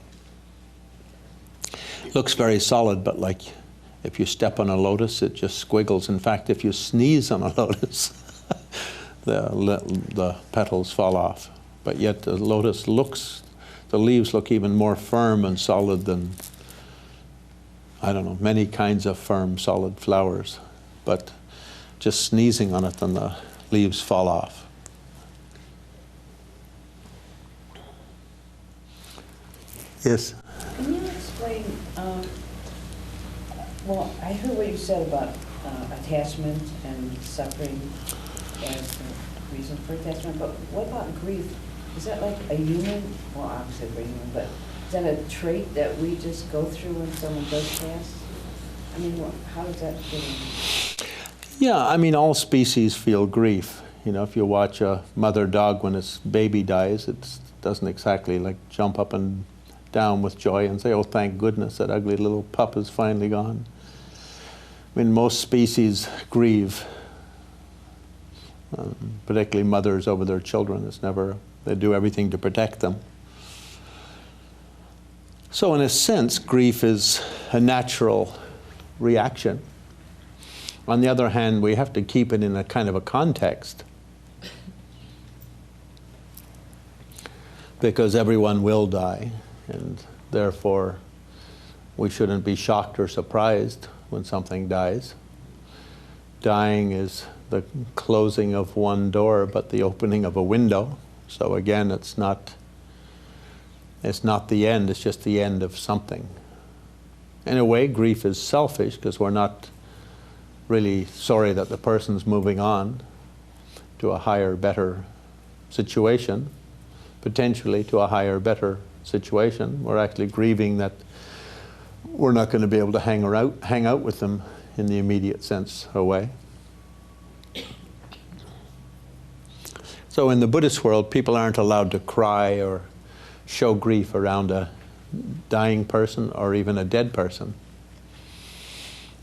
Looks very solid, but like if you step on a lotus, it just squiggles. In fact, if you sneeze on a lotus, the petals fall off. But yet the lotus looks, the leaves look even more firm and solid than, I don't know, many kinds of firm, solid flowers. But just sneezing on it, then the leaves fall off. Yes? Can you explain, well, I heard what you said about attachment and suffering as reason for attachment, but what about grief? Is that like a human, well, obviously we're human, but is that a trait that we just go through when someone does pass? I mean, how does that fit in? Yeah, I mean, all species feel grief. You know, if you watch a mother dog when its baby dies, it doesn't exactly like jump up and down with joy and say, oh, thank goodness that ugly little pup is finally gone. I mean, most species grieve, particularly mothers over their children. It's never, they do everything to protect them. So in a sense, grief is a natural reaction. On the other hand, we have to keep it in a kind of a context, because everyone will die, and therefore we shouldn't be shocked or surprised when something dies. Dying is the closing of one door but the opening of a window. So again, it's not the end, it's just the end of something. In a way, grief is selfish because we're not really sorry that the person's moving on to a higher, better situation, potentially to a higher, better situation. We're actually grieving that we're not going to be able to hang out with them in the immediate sense or way. So in the Buddhist world, people aren't allowed to cry or show grief around a dying person or even a dead person.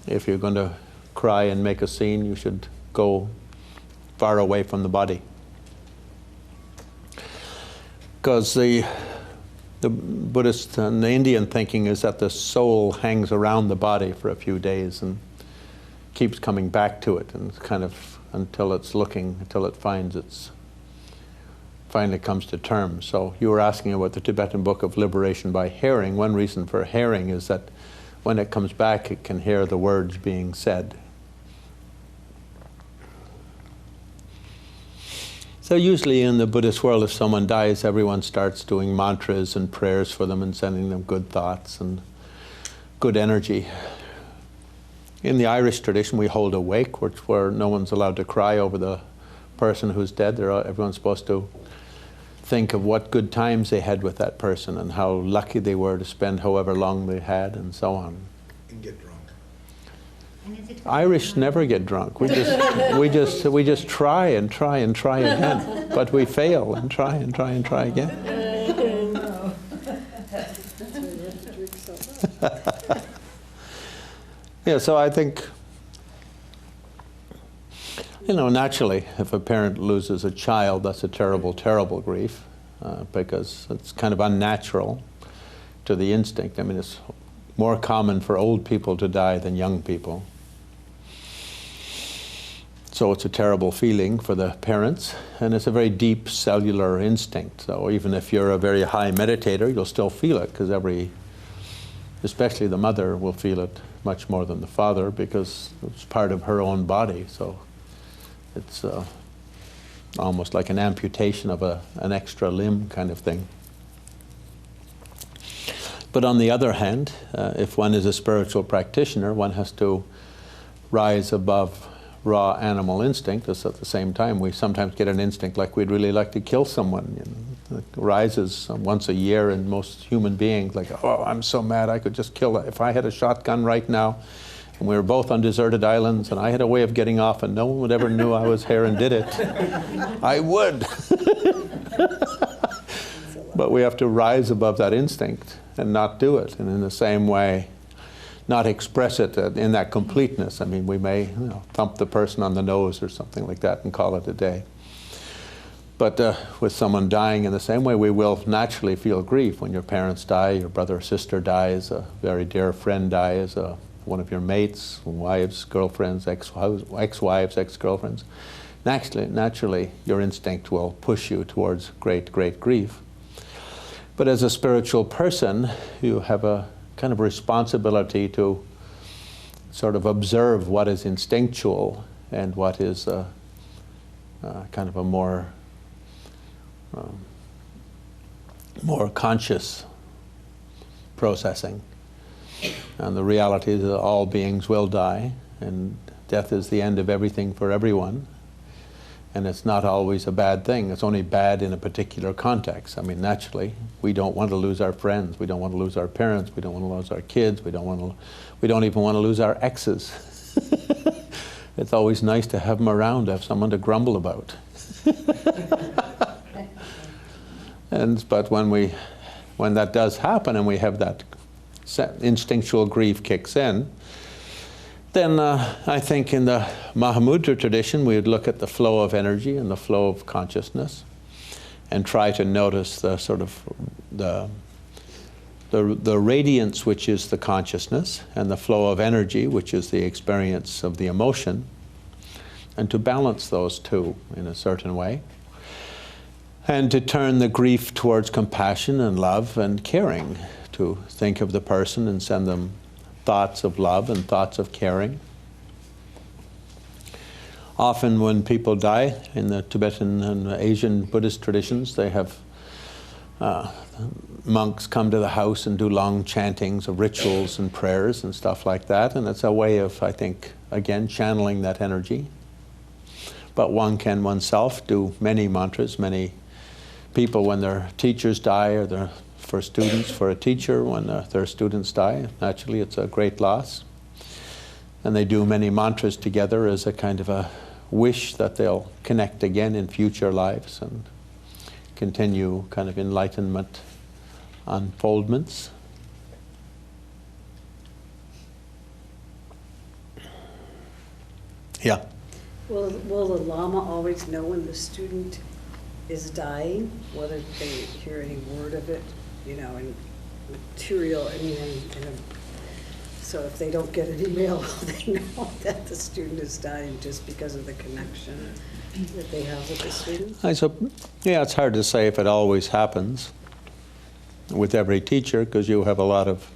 If you're going to cry and make a scene, you should go far away from the body. Because the Buddhist and the Indian thinking is that the soul hangs around the body for a few days and keeps coming back to it, and kind of until it finds its, finally comes to terms. So you were asking about the Tibetan Book of Liberation by hearing. One reason for hearing is that when it comes back, it can hear the words being said. So usually in the Buddhist world, if someone dies, everyone starts doing mantras and prayers for them and sending them good thoughts and good energy. In the Irish tradition, we hold a wake, where no one's allowed to cry over the person who's dead. Everyone's supposed to think of what good times they had with that person and how lucky they were to spend however long they had, and so on. And get drunk. Irish never get drunk. We just try and try and try again, but we fail and try and try and try again. Yeah, so I think, naturally, if a parent loses a child, that's a terrible, terrible grief, because it's kind of unnatural to the instinct. I mean, it's more common for old people to die than young people. So it's a terrible feeling for the parents, and it's a very deep cellular instinct. So even if you're a very high meditator, you'll still feel it, because especially the mother will feel it much more than the father, because it's part of her own body. So it's almost like an amputation of an extra limb kind of thing. But on the other hand, if one is a spiritual practitioner, one has to rise above raw animal instinct. At the same time, we sometimes get an instinct like we'd really like to kill someone. It rises once a year in most human beings, like, oh, I'm so mad I could just kill her. If I had a shotgun right now, and we were both on deserted islands, and I had a way of getting off, and no one would ever knew I was here and did it, I would. But we have to rise above that instinct and not do it. And in the same way, not express it in that completeness. I mean, we may thump the person on the nose or something like that and call it a day. But with someone dying in the same way, we will naturally feel grief. When your parents die, your brother or sister dies, a very dear friend dies, one of your mates, wives, girlfriends, ex-wives, ex-girlfriends. Naturally, your instinct will push you towards great, great grief. But as a spiritual person, you have a kind of responsibility to sort of observe what is instinctual and what is kind of a more conscious processing. And the reality is that all beings will die, and death is the end of everything for everyone. And it's not always a bad thing. It's only bad in a particular context. I mean, naturally, we don't want to lose our friends. We don't want to lose our parents. We don't want to lose our kids. We don't even want to lose our exes. It's always nice to have them around, to have someone to grumble about. But when that does happen and we have that instinctual grief kicks in, then I think in the Mahamudra tradition we would look at the flow of energy and the flow of consciousness and try to notice the sort of the radiance, which is the consciousness, and the flow of energy, which is the experience of the emotion, and to balance those two in a certain way, and to turn the grief towards compassion and love and caring, to think of the person and send them thoughts of love and thoughts of caring. Often when people die in the Tibetan and Asian Buddhist traditions, they have monks come to the house and do long chantings of rituals and prayers and stuff like that, and it's a way of, I think, again, channeling that energy. But one can oneself do many mantras. Many people, when their teachers die, or their for students, for a teacher, when their students die, naturally it's a great loss. And they do many mantras together as a kind of a wish that they'll connect again in future lives and continue kind of enlightenment unfoldments. Yeah. Will the Lama always know when the student is dying, whether they hear any word of it, you know, in material, I mean, so if they don't get an email, they know that the student is dying just because of the connection that they have with the student? Yeah, it's hard to say if it always happens with every teacher, because you have a lot of,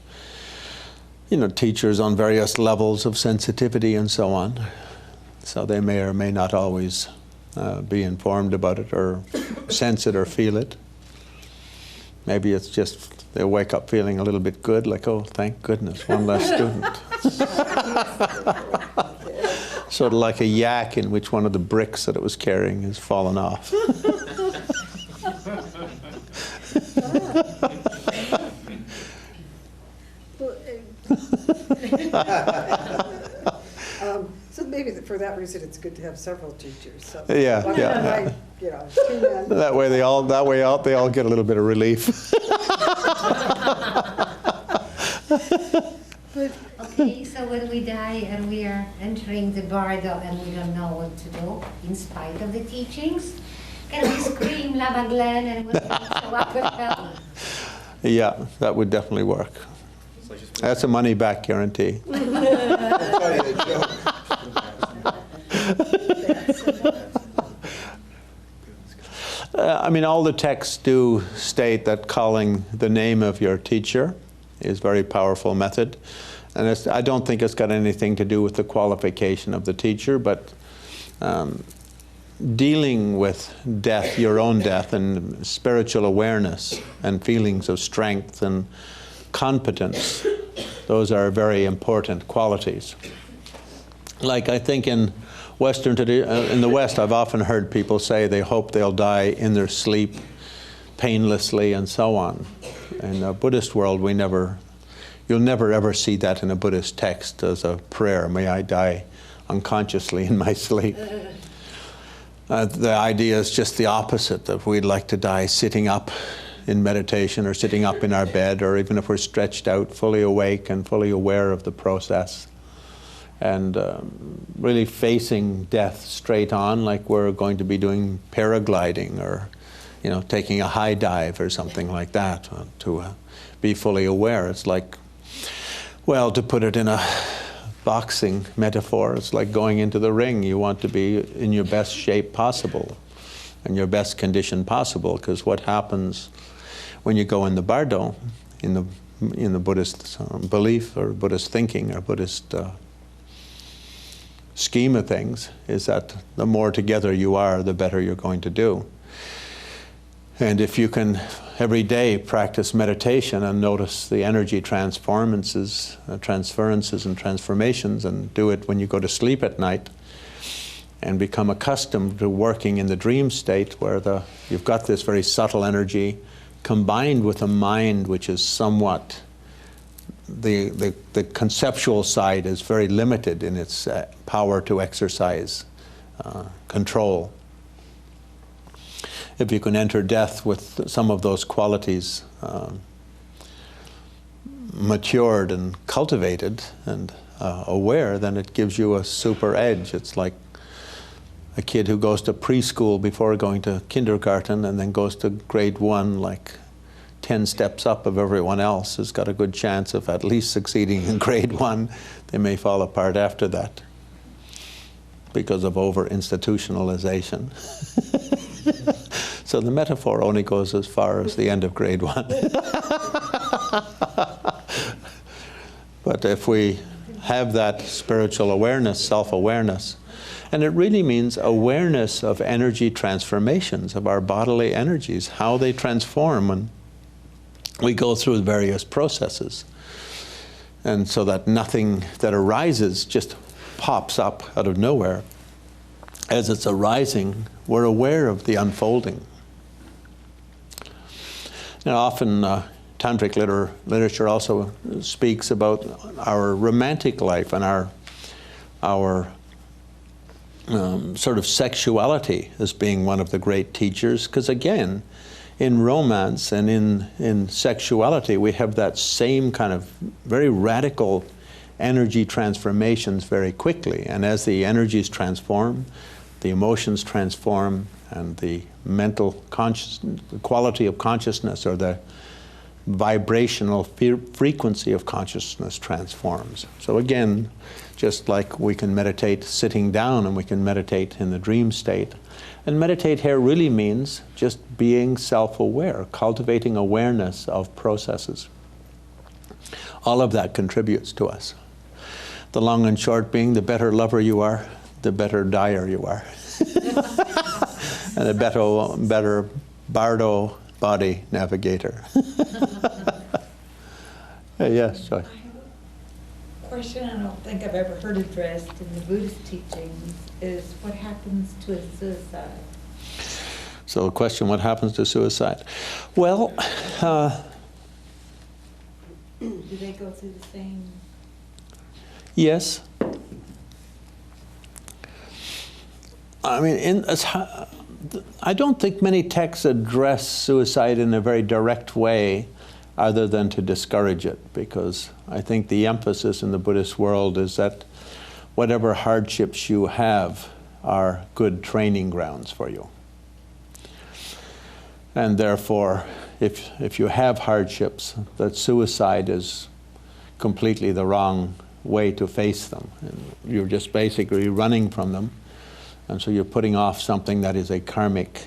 teachers on various levels of sensitivity and so on. So they may or may not always be informed about it or sense it or feel it. Maybe it's just they wake up feeling a little bit good, like, oh, thank goodness, one less student. Sort of like a yak in which one of the bricks that it was carrying has fallen off. So maybe for that reason, it's good to have several teachers. So Yeah. two men. That way they all get a little bit of relief. Okay, so when we die and we are entering the bardo and we don't know what to do, in spite of the teachings, can we scream Lama Glenn and will show up and help? Yeah, that would definitely work. That's a money-back guarantee. I'll tell you a joke. All the texts do state that calling the name of your teacher is a very powerful method. And I don't think it's got anything to do with the qualification of the teacher, but dealing with death, your own death, and spiritual awareness and feelings of strength and competence, those are very important qualities. Like I think in in the West, I've often heard people say they hope they'll die in their sleep, painlessly, and so on. In the Buddhist world, you'll never ever see that in a Buddhist text as a prayer, may I die unconsciously in my sleep. The idea is just the opposite, that we'd like to die sitting up in meditation or sitting up in our bed, or even if we're stretched out, fully awake and fully aware of the process. And really facing death straight on, like we're going to be doing paragliding or, taking a high dive or something like that, to be fully aware. It's like, well, to put it in a boxing metaphor, it's like going into the ring. You want to be in your best shape possible and your best condition possible, because what happens when you go in the bardo, in the Buddhist belief or Buddhist thinking or Buddhist scheme of things, is that the more together you are, the better you're going to do. And if you can every day practice meditation and notice the energy transferences and transformations, and do it when you go to sleep at night, and become accustomed to working in the dream state where you've got this very subtle energy combined with a mind which is somewhat, the conceptual side is very limited in its power to exercise control. If you can enter death with some of those qualities matured and cultivated and aware, then it gives you a super edge. It's like a kid who goes to preschool before going to kindergarten and then goes to grade 1 like 10 steps up of everyone else has got a good chance of at least succeeding in grade 1. They may fall apart after that because of over-institutionalization. So the metaphor only goes as far as the end of grade 1. But if we have that spiritual awareness, self-awareness, and it really means awareness of energy transformations, of our bodily energies, how they transform when we go through various processes. And so that nothing that arises just pops up out of nowhere. As it's arising, we're aware of the unfolding. And often tantric literature also speaks about our romantic life and our sort of sexuality as being one of the great teachers, because again, in romance and in sexuality, we have that same kind of very radical energy transformations very quickly. And as the energies transform, the emotions transform, and the mental the quality of consciousness or the vibrational frequency of consciousness transforms. So again, just like we can meditate sitting down and we can meditate in the dream state. And meditate here really means just being self-aware, cultivating awareness of processes. All of that contributes to us. The long and short being, the better lover you are, the better dyer you are. And a better bardo body navigator. Yes, Joy. I have a question I don't think I've ever heard addressed in the Buddhist teachings is what happens to a suicide? So the question, what happens to suicide? Well, Do they go through the same? yes. I mean, I don't think many texts address suicide in a very direct way other than to discourage it, because I think the emphasis in the Buddhist world is that whatever hardships you have are good training grounds for you. And therefore, if you have hardships, that suicide is completely the wrong way to face them. And you're just basically running from them. And so you're putting off something that is a karmic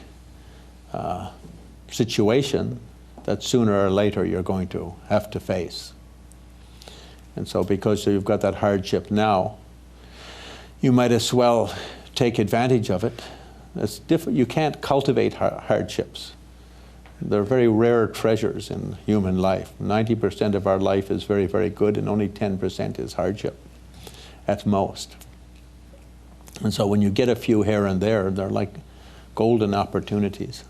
situation that sooner or later you're going to have to face. And so because you've got that hardship now, you might as well take advantage of it. It's different. You can't cultivate hardships. They're very rare treasures in human life. 90% of our life is very, very good, and only 10% is hardship, at most. And so when you get a few here and there, they're like golden opportunities.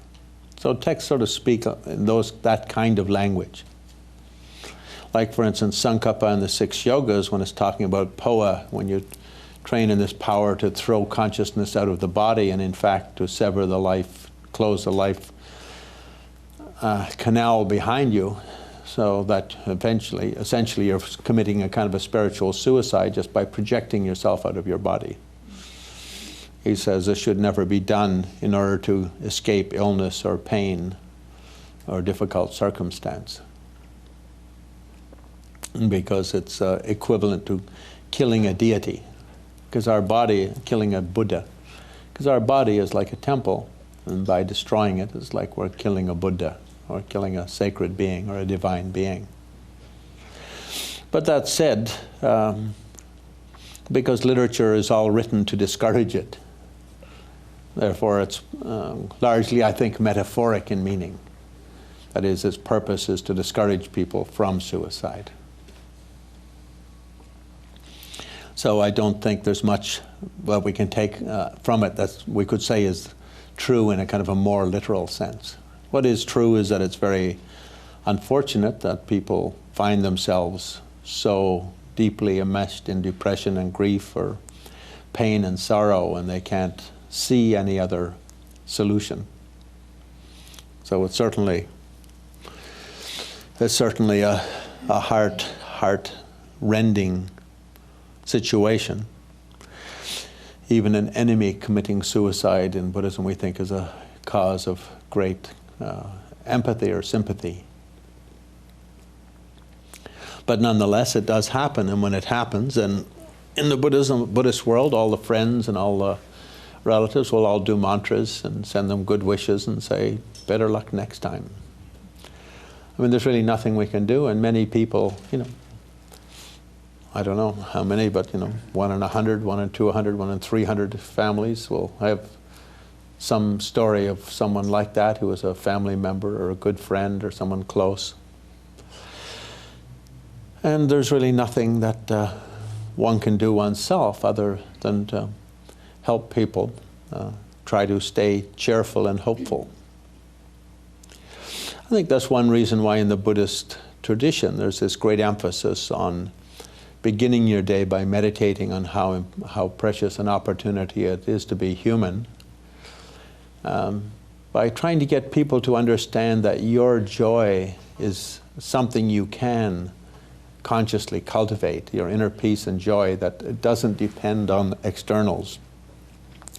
So texts sort of speak in that kind of language. Like, for instance, Tsongkhapa in the 6 Yogas, when it's talking about Poa, when you train in this power to throw consciousness out of the body and, in fact, to sever the life, close the life canal behind you, so that essentially you're committing a kind of a spiritual suicide just by projecting yourself out of your body. He says this should never be done in order to escape illness or pain or difficult circumstance, because it's equivalent to killing a deity, because our body, killing a Buddha, because our body is like a temple, and by destroying it, it's like we're killing a Buddha or killing a sacred being or a divine being. But that said, because literature is all written to discourage it, therefore it's largely, I think, metaphoric in meaning. That is, its purpose is to discourage people from suicide. So I don't think there's much what we can take from it that we could say is true in a kind of a more literal sense. What is true is that it's very unfortunate that people find themselves so deeply enmeshed in depression and grief or pain and sorrow, and they can't see any other solution. So it's certainly a heart-rending situation. Even an enemy committing suicide in Buddhism we think is a cause of great empathy or sympathy. But nonetheless, it does happen, and when it happens, and in the Buddhist world, all the friends and all the relatives will all do mantras and send them good wishes and say, better luck next time. I mean, there's really nothing we can do, and many people, I don't know how many, but 1 in 100, 1 in 200, 1 in 300 families will have some story of someone like that who was a family member or a good friend or someone close. And there's really nothing that one can do oneself other than to help people try to stay cheerful and hopeful. I think that's one reason why in the Buddhist tradition there's this great emphasis on beginning your day by meditating on how precious an opportunity it is to be human, by trying to get people to understand that your joy is something you can consciously cultivate, your inner peace and joy, that it doesn't depend on externals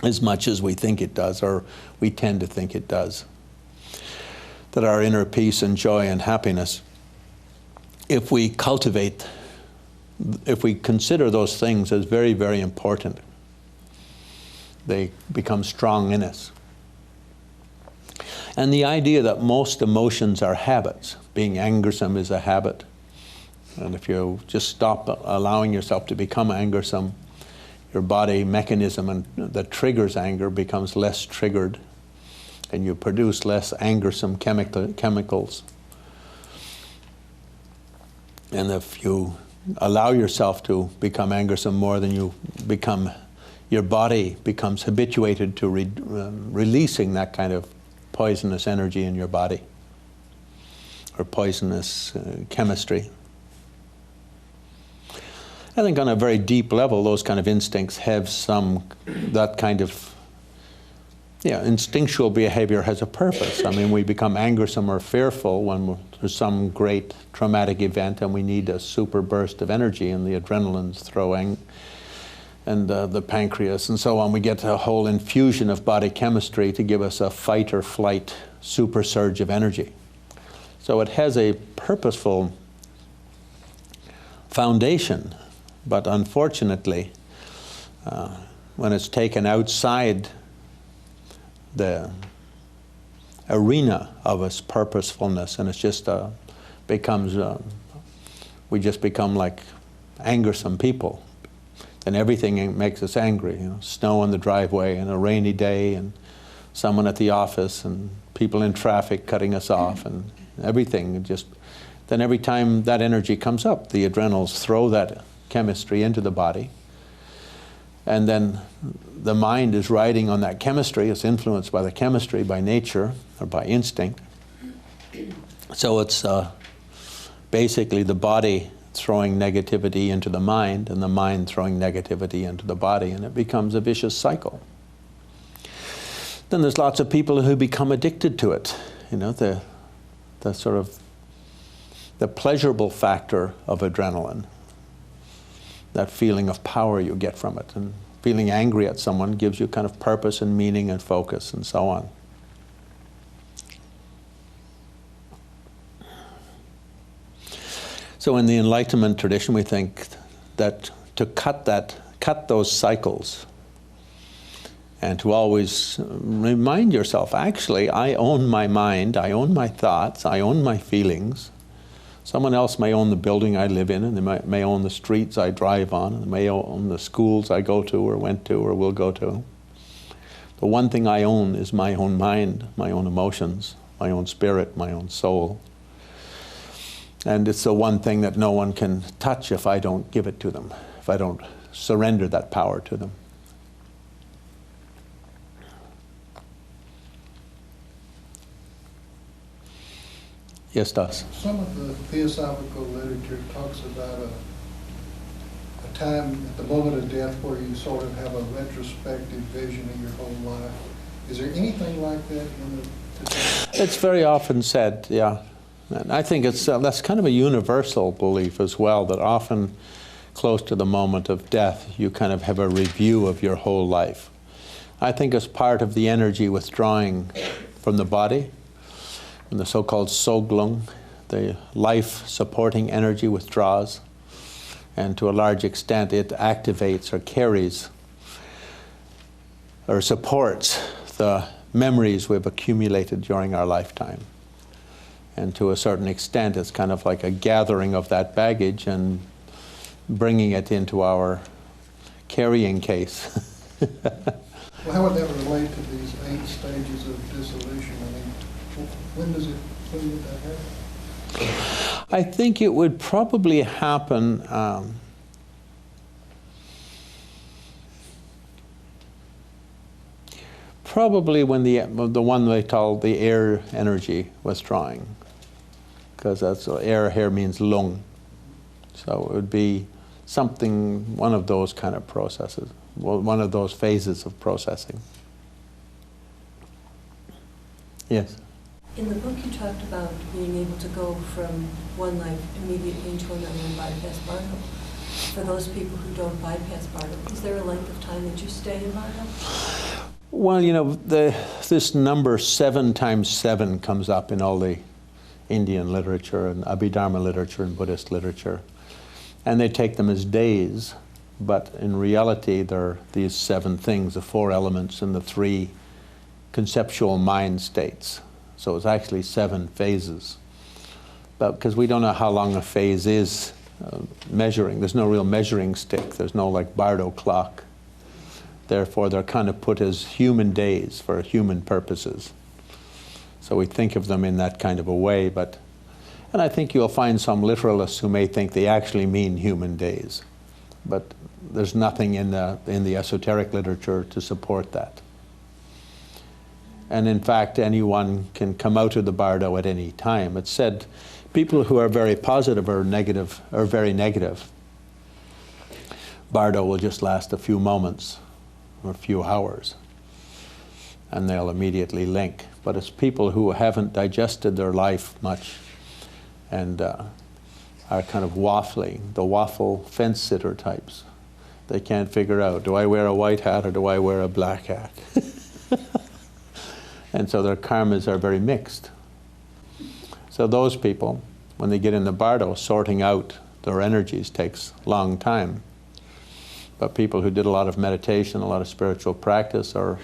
as much as we think it does, or we tend to think it does. That our inner peace and joy and happiness, if we consider those things as very, very important, they become strong in us. And the idea that most emotions are habits, being angersome is a habit, and if you just stop allowing yourself to become angersome, your body mechanism that triggers anger becomes less triggered, and you produce less angersome chemicals. And if you allow yourself to become angersome more than you become, your body becomes habituated to releasing that kind of poisonous energy in your body, or poisonous chemistry. I think on a very deep level, those kind of instincts have that kind of, instinctual behavior has a purpose. I mean, we become angersome or fearful when there's some great traumatic event and we need a super burst of energy, and the adrenaline's throwing, and the pancreas and so on. We get a whole infusion of body chemistry to give us a fight or flight super surge of energy. So it has a purposeful foundation. But unfortunately, when it's taken outside the arena of its purposefulness, and it's just we just become like angersome people, then everything makes us angry. Snow in the driveway, and a rainy day, and someone at the office, and people in traffic cutting us off, and everything. Then every time that energy comes up, the adrenals throw that chemistry into the body, and then the mind is riding on that chemistry. It's influenced by the chemistry, by nature, or by instinct. So it's basically the body throwing negativity into the mind, and the mind throwing negativity into the body, and it becomes a vicious cycle. Then there's lots of people who become addicted to it. The sort of the pleasurable factor of adrenaline, that feeling of power you get from it, and feeling angry at someone gives you kind of purpose and meaning and focus and so on. So in the Enlightenment tradition, we think that to cut those cycles, and to always remind yourself, actually, I own my mind, I own my thoughts, I own my feelings. Someone else may own the building I live in, and they may own the streets I drive on, and they may own the schools I go to or went to or will go to. The one thing I own is my own mind, my own emotions, my own spirit, my own soul. And it's the one thing that no one can touch if I don't give it to them, if I don't surrender that power to them. Yes, Das. Some of the theosophical literature talks about a time at the moment of death where you sort of have a retrospective vision of your whole life. Is there anything like that in the Tibetan? It's very often said, yeah. And I think that's kind of a universal belief as well, that often close to the moment of death, you kind of have a review of your whole life. I think as part of the energy withdrawing from the body, and the so-called soglung, the life-supporting energy withdraws, and to a large extent it activates or carries or supports the memories we've accumulated during our lifetime. And to a certain extent it's kind of like a gathering of that baggage and bringing it into our carrying case. Well, how would that relate to these 8 stages of dissolution? I mean, when would that happen? I think it would probably happen probably when the one they call the air energy withdrawing, because that's air here means lung, so it would be something, one of those kind of processes, one of those phases of processing. Yes. In the book you talked about being able to go from one life immediately into another and bypass Bardo. For those people who don't bypass Bardo, is there a length of time that you stay in Bardo? Well, you know, this number 7 times 7 comes up in all the Indian literature and Abhidharma literature and Buddhist literature. And they take them as days, but in reality they're these 7 things, the 4 elements and the 3 conceptual mind states. So it's actually 7 phases. But because we don't know how long a phase is measuring, there's no real measuring stick, there's no like Bardo clock. Therefore they're kind of put as human days for human purposes. So we think of them in that kind of a way, but, and I think you'll find some literalists who may think they actually mean human days. But there's nothing in the esoteric literature to support that. And in fact, anyone can come out of the Bardo at any time. It's said people who are very positive or negative, or very negative, Bardo will just last a few moments or a few hours, and they'll immediately link. But it's people who haven't digested their life much and are kind of waffling, the waffle fence sitter types. They can't figure out, do I wear a white hat or do I wear a black hat? And so their karmas are very mixed. So those people, when they get in the Bardo, sorting out their energies takes a long time. But people who did a lot of meditation, a lot of spiritual practice, or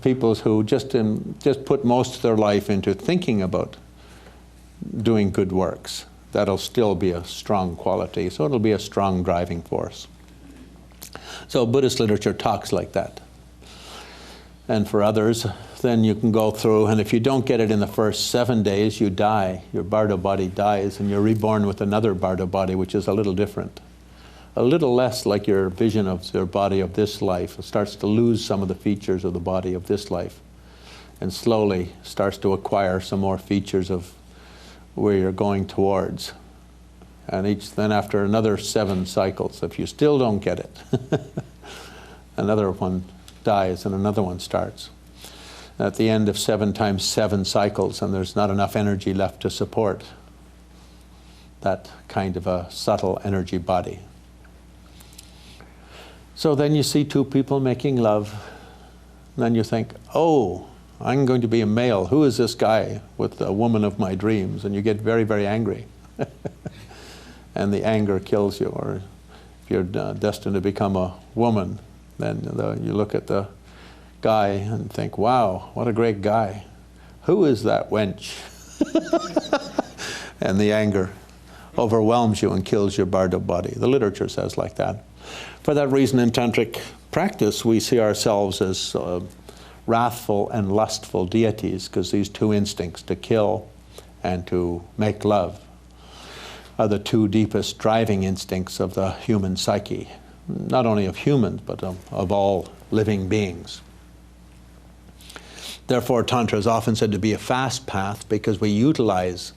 people who just put most of their life into thinking about doing good works, that'll still be a strong quality. So it'll be a strong driving force. So Buddhist literature talks like that. And for others, then you can go through, and if you don't get it in the first 7 days, you die. Your Bardo body dies, and you're reborn with another Bardo body, which is a little different. A little less like your vision of your body of this life. It starts to lose some of the features of the body of this life, and slowly starts to acquire some more features of where you're going towards. And then after another 7 cycles, if you still don't get it, another one dies and another one starts. At the end of 7 times 7 cycles, and there's not enough energy left to support that kind of a subtle energy body. So then you see 2 people making love, and then you think, oh, I'm going to be a male. Who is this guy with the woman of my dreams? And you get very, very angry. And the anger kills you. Or if you're destined to become a woman, then you look at the guy and think, wow, what a great guy. Who is that wench? And the anger overwhelms you and kills your Bardo body. The literature says like that. For that reason, in tantric practice, we see ourselves as wrathful and lustful deities, because these 2 instincts, to kill and to make love, are the 2 deepest driving instincts of the human psyche. not only of humans, but of all living beings. Therefore, Tantra is often said to be a fast path because we utilize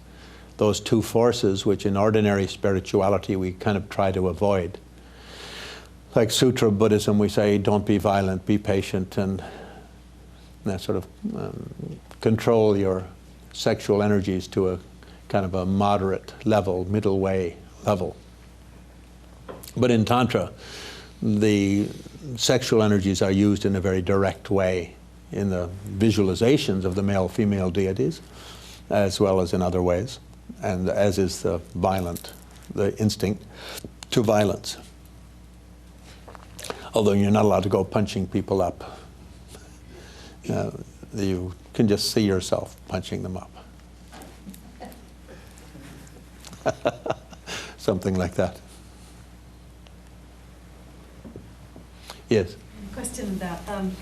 those two forces which in ordinary spirituality we kind of try to avoid. Like Sutra Buddhism, we say, don't be violent, be patient, and that sort of control your sexual energies to a kind of a moderate level, middle way level. But in Tantra, the sexual energies are used in a very direct way in the visualizations of the male-female deities, as well as in other ways, and as is the instinct to violence. Although you're not allowed to go punching people up. You can just see yourself punching them up. Something like that. Yes? Question about, I'm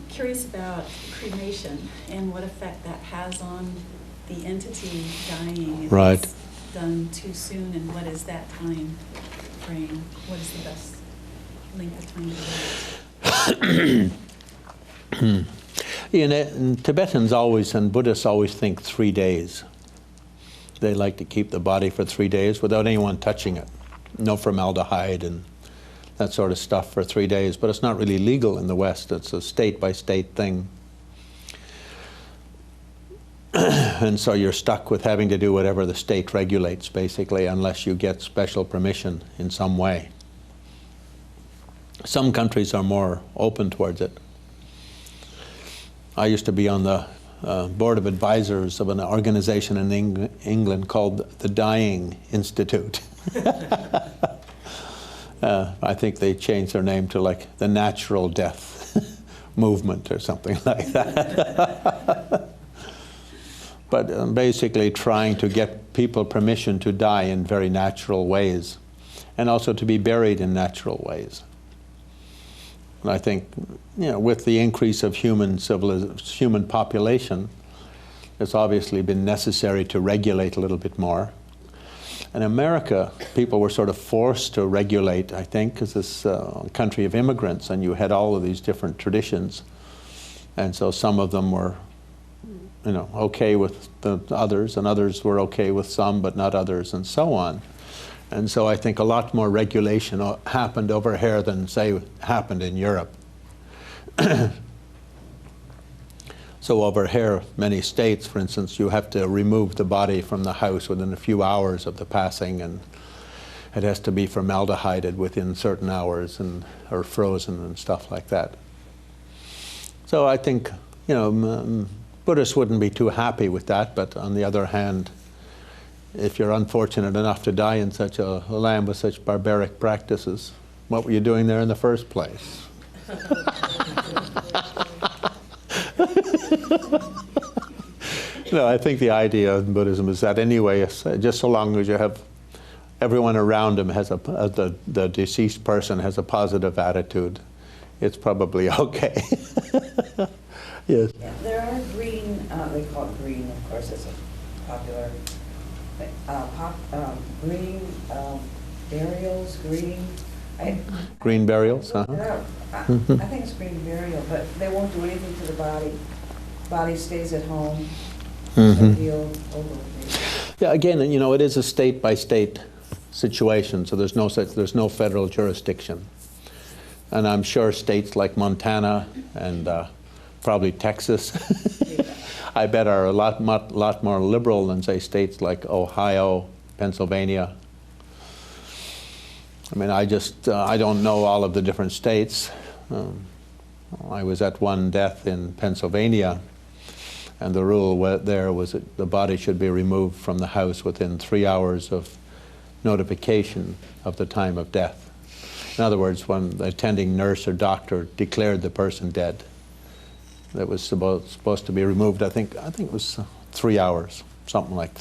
curious about cremation and what effect that has on the entity dying. If Right. it's done too soon, and what is that time frame? What is the best length of time to wait? And Tibetans always, and Buddhists always think 3 days. They like to keep the body for 3 days without anyone touching it. No formaldehyde and that sort of stuff for 3 days. But it's not really legal in the West. It's a state-by-state thing. And so you're stuck with having to do whatever the state regulates, basically, unless you get special permission in some way. Some countries are more open towards it. I used to be on the board of advisors of an organization in England called the Dying Institute. I think they changed their name to like the Natural Death Movement or something like that. But basically trying to get people permission to die in very natural ways, and also to be buried in natural ways. And I think, with the increase of human population, it's obviously been necessary to regulate a little bit more. In America, people were sort of forced to regulate, I think, because it's a country of immigrants, and you had all of these different traditions. And so some of them were, okay with the others, and others were okay with some, but not others, and so on. And so I think a lot more regulation happened over here than, say, happened in Europe. So over here, many states, for instance, you have to remove the body from the house within a few hours of the passing, and it has to be formaldehyded within certain hours, or frozen and stuff like that. So I think, Buddhists wouldn't be too happy with that, but on the other hand, if you're unfortunate enough to die in such a land with such barbaric practices, what were you doing there in the first place? I think the idea in Buddhism is that anyway, just so long as you have everyone around him has the deceased person has a positive attitude, it's probably okay. Yes. Yeah, there are green, they call it green, of course, it's a popular green burials, green burials, I think it's green burial, but they won't do anything to the body. Body stays at home. Yeah, again, it is a state-by-state situation, so there's no federal jurisdiction. And I'm sure states like Montana and probably Texas, I bet are a lot more liberal than, say, states like Ohio, Pennsylvania. I mean, I don't know all of the different states. I was at one death in Pennsylvania, and the rule there was that the body should be removed from the house within 3 hours of notification of the time of death. In other words, when the attending nurse or doctor declared the person dead, that was supposed to be removed. I think it was 3 hours, something like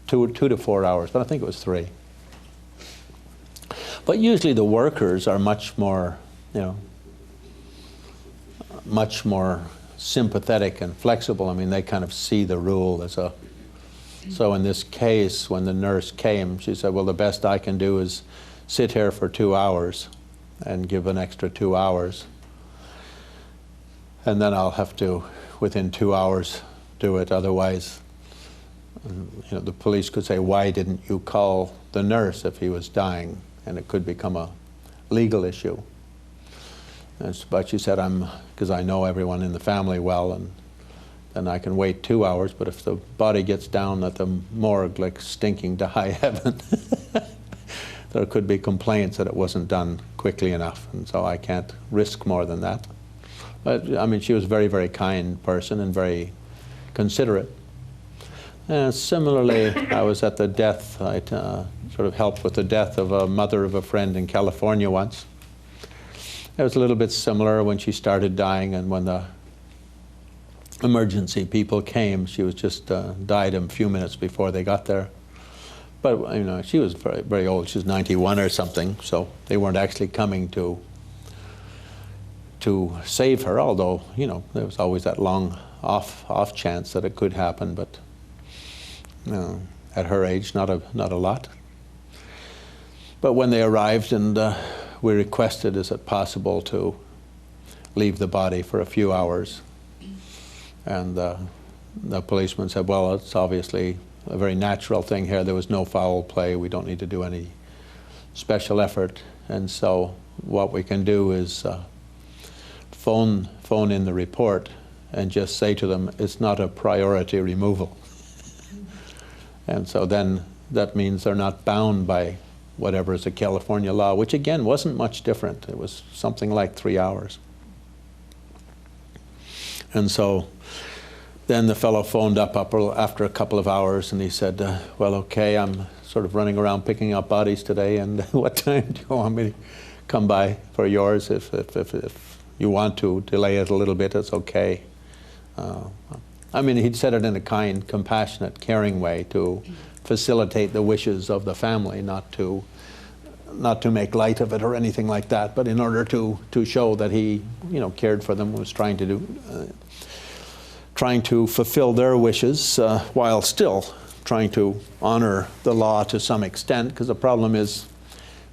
2 to 4 hours, but I think it was 3. But usually the workers are much more sympathetic and flexible. I mean, they kind of see the rule as a... So in this case, when the nurse came, she said, well, the best I can do is sit here for 2 hours and give an extra 2 hours. And then I'll have to, within 2 hours, do it. Otherwise, the police could say, why didn't you call the nurse if he was dying? And it could become a legal issue. But she said, because I know everyone in the family well, and then I can wait 2 hours, but if the body gets down at the morgue like stinking to high heaven, there could be complaints that it wasn't done quickly enough, and so I can't risk more than that. But I mean, she was a very, very kind person and very considerate. Similarly, I was at the death, I sort of helped with the death of a mother of a friend in California once. It was a little bit similar when she started dying, and when the emergency people came, she was just died a few minutes before they got there. But she was very, very old. She was 91 or something, so they weren't actually coming to save her. Although there was always that long off chance that it could happen. But at her age, not a lot. But when they arrived and we requested, is it possible to leave the body for a few hours? And the policeman said, well, it's obviously a very natural thing here. There was no foul play. We don't need to do any special effort. And so what we can do is phone in the report and just say to them, it's not a priority removal. And so then that means they're not bound by whatever is a California law, which again wasn't much different. It was something like 3 hours. And so then the fellow phoned up after a couple of hours, and he said, well, okay, I'm sort of running around picking up bodies today, and what time do you want me to come by for yours? If you want to delay it a little bit, it's okay. I mean, he'd said it in a kind, compassionate, caring way to facilitate the wishes of the family, not to make light of it or anything like that, but in order to show that he, cared for them, was trying to fulfill their wishes while still trying to honor the law to some extent, because the problem is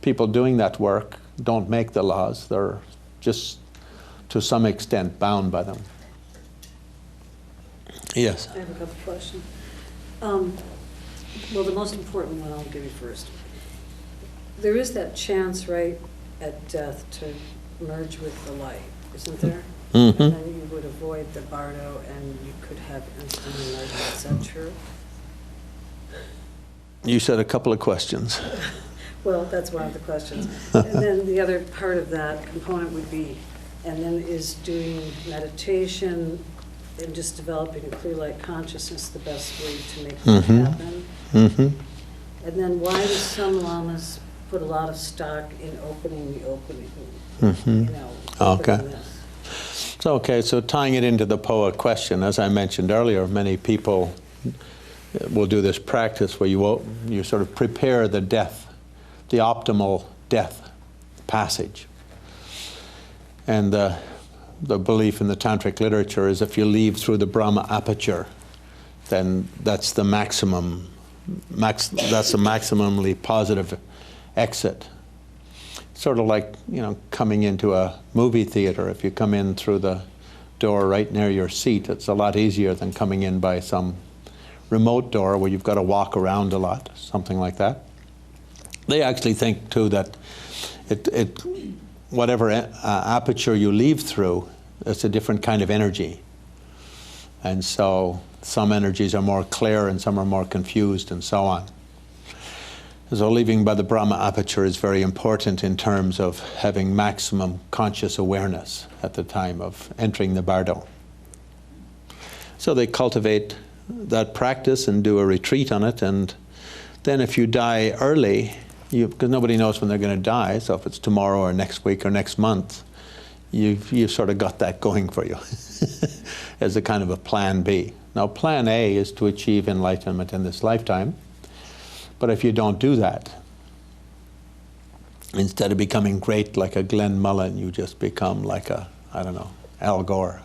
people doing that work don't make the laws. They're just to some extent bound by them. Yes? I have a couple questions. Well, the most important one I'll give you first. There is that chance, right, at death to merge with the light, isn't there? Mm-hmm. And then you would avoid the bardo and you could have instant enlightenment. Is that true? You said a couple of questions. Well, that's one of the questions. And then the other part of that component would be, and then is doing meditation and just developing a clear light consciousness the best way to make that happen? Mm-hmm. And then why do some lamas put a lot of stock in opening the opening? Okay. opening this? So tying it into the POA question, as I mentioned earlier, many people will do this practice where you sort of prepare the death, the optimal death passage. And the belief in the tantric literature is if you leave through the Brahma aperture, then that's the maximally positive exit. Sort of like, coming into a movie theater. If you come in through the door right near your seat, it's a lot easier than coming in by some remote door where you've got to walk around a lot, something like that. They actually think too that whatever aperture you leave through, it's a different kind of energy. And so some energies are more clear and some are more confused and so on. So leaving by the Brahma aperture is very important in terms of having maximum conscious awareness at the time of entering the bardo. So they cultivate that practice and do a retreat on it, and then if you die early, because nobody knows when they're going to die, so if it's tomorrow or next week or next month, you've sort of got that going for you as a kind of a plan B. Now plan A is to achieve enlightenment in this lifetime, but if you don't do that, instead of becoming great like a Glenn Mullin, you just become like a, I don't know, Al Gore.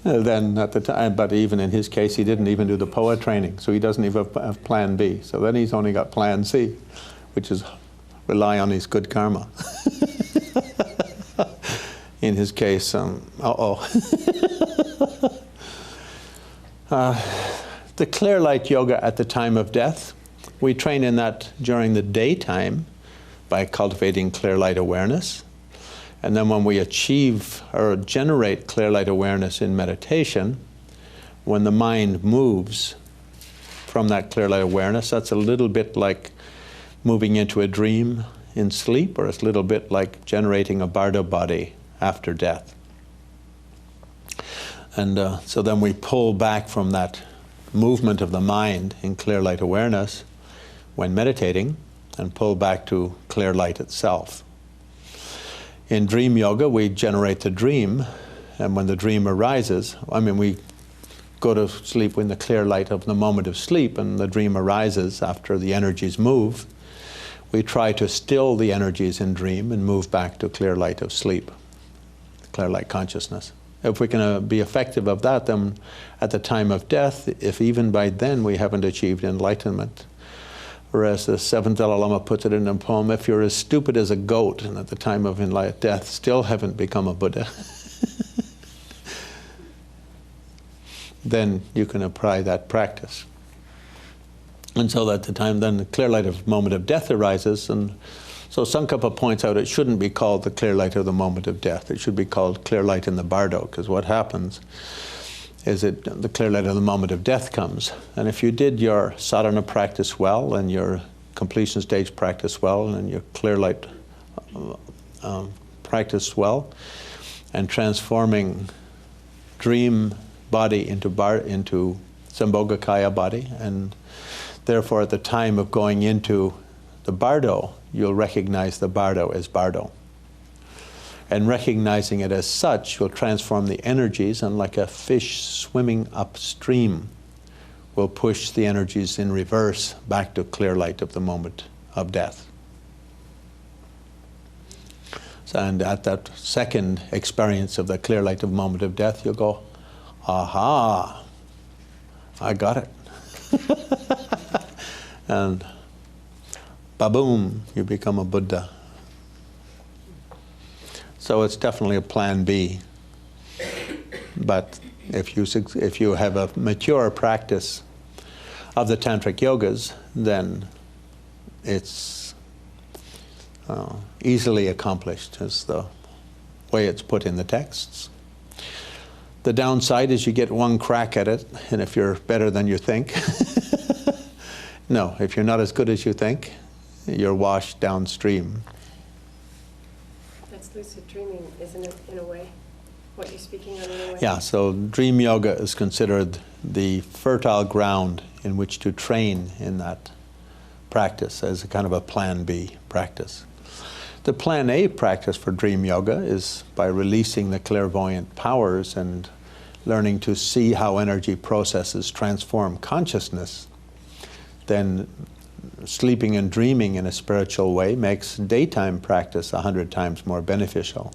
then at the time, but even in his case, he didn't even do the POA training, so he doesn't even have plan B. So then he's only got plan C, which is rely on his good karma. In his case, the clear light yoga at the time of death, we train in that during the daytime by cultivating clear light awareness. And then when we achieve or generate clear light awareness in meditation, when the mind moves from that clear light awareness, that's a little bit like moving into a dream in sleep, or it's a little bit like generating a bardo body after death. And so then we pull back from that movement of the mind in clear light awareness when meditating, and pull back to clear light itself. In dream yoga, we generate the dream, and when the dream arises, we go to sleep in the clear light of the moment of sleep, and the dream arises after the energies move. We try to still the energies in dream and move back to clear light of sleep, clear light consciousness. If we can be effective of that, then at the time of death, if even by then we haven't achieved enlightenment, or as the seventh Dalai Lama puts it in a poem, if you're as stupid as a goat and at the time of death still haven't become a Buddha, then you can apply that practice. And so at the time then the clear light of moment of death arises, and so Tsongkhapa points out it shouldn't be called the clear light of the moment of death. It should be called clear light in the bardo, because what happens is that the clear light of the moment of death comes. And if you did your sadhana practice well, and your completion stage practice well, and your clear light practice well, and transforming dream body into Sambhogakaya body, and therefore at the time of going into the bardo, you'll recognize the bardo as bardo. And recognizing it as such will transform the energies, and like a fish swimming upstream will push the energies in reverse back to clear light of the moment of death. So, and at that second experience of the clear light of the moment of death, you'll go, aha, I got it. And ba-boom, you become a Buddha. So it's definitely a plan B. But if you have a mature practice of the tantric yogas, then it's easily accomplished, is the way it's put in the texts. The downside is you get one crack at it, and if you're better than you think, no, if you're not as good as you think, you're washed downstream. That's lucid dreaming, isn't it, in a way? What you're speaking on in a way? Yeah, so dream yoga is considered the fertile ground in which to train in that practice as a kind of a plan B practice. The plan A practice for dream yoga is by releasing the clairvoyant powers and learning to see how energy processes transform consciousness. Then sleeping and dreaming in a spiritual way makes daytime practice 100 times more beneficial.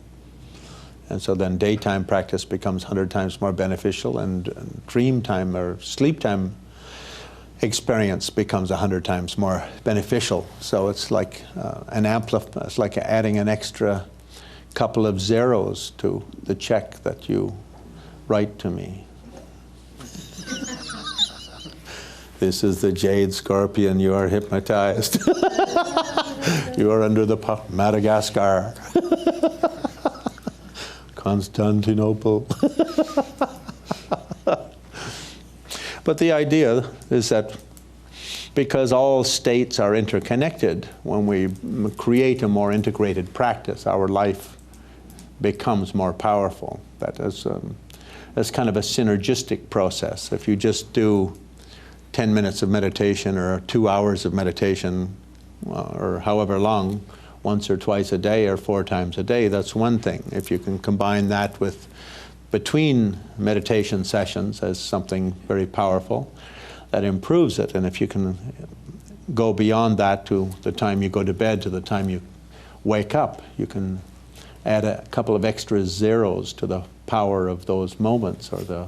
And so then daytime practice becomes 100 times more beneficial, and dream time or sleep time experience becomes 100 times more beneficial. So it's like it's like adding an extra couple of zeros to the check that you write to me. This is the jade scorpion, you are hypnotized. You are under the Madagascar. Constantinople. But the idea is that because all states are interconnected, when we create a more integrated practice, our life becomes more powerful. That is kind of a synergistic process. If you just do 10 minutes of meditation or 2 hours of meditation or however long, once or twice a day or 4 times a day, that's one thing. If you can combine that with between meditation sessions as something very powerful, that improves it. And if you can go beyond that to the time you go to bed to the time you wake up, you can add a couple of extra zeros to the power of those moments, or the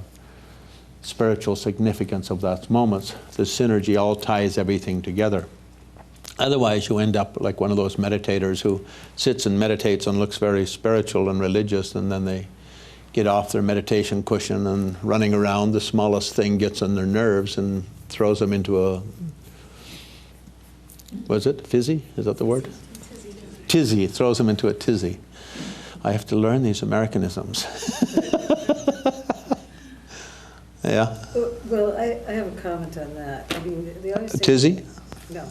spiritual significance of those moments. The synergy all ties everything together. Otherwise, you end up like one of those meditators who sits and meditates and looks very spiritual and religious, and then they get off their meditation cushion and running around, the smallest thing gets on their nerves and throws them into a, was it fizzy? Is that the word? Tizzy. Throws them into a tizzy. I have to learn these Americanisms. Yeah. Well, I have a comment on that. I mean, they always say... Tizzy? No.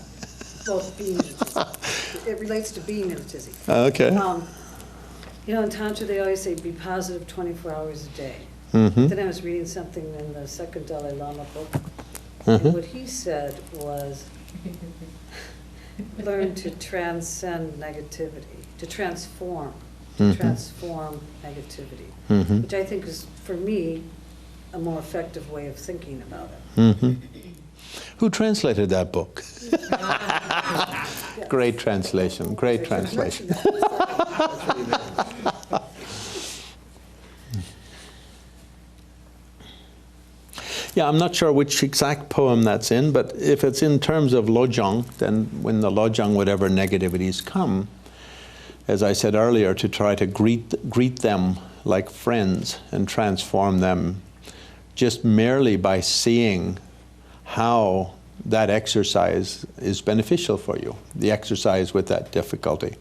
Well, being in a tizzy. It relates to being in a tizzy. Okay. You know, in Tantra, they always say, be positive 24 hours a day. Mm-hmm. Then I was reading something in the second Dalai Lama book, Mm-hmm. and what he said was, learn to transcend negativity, to transform negativity, Mm-hmm. which I think is, for me, a more effective way of thinking about it. Mm-hmm. Who translated that book? Great translation, great translation. Yeah, I'm not sure which exact poem that's in, but if it's in terms of lojong, then when the lojong, whatever negativities come, as I said earlier, to try to greet them like friends and transform them just merely by seeing how that exercise is beneficial for you, the exercise with that difficulty.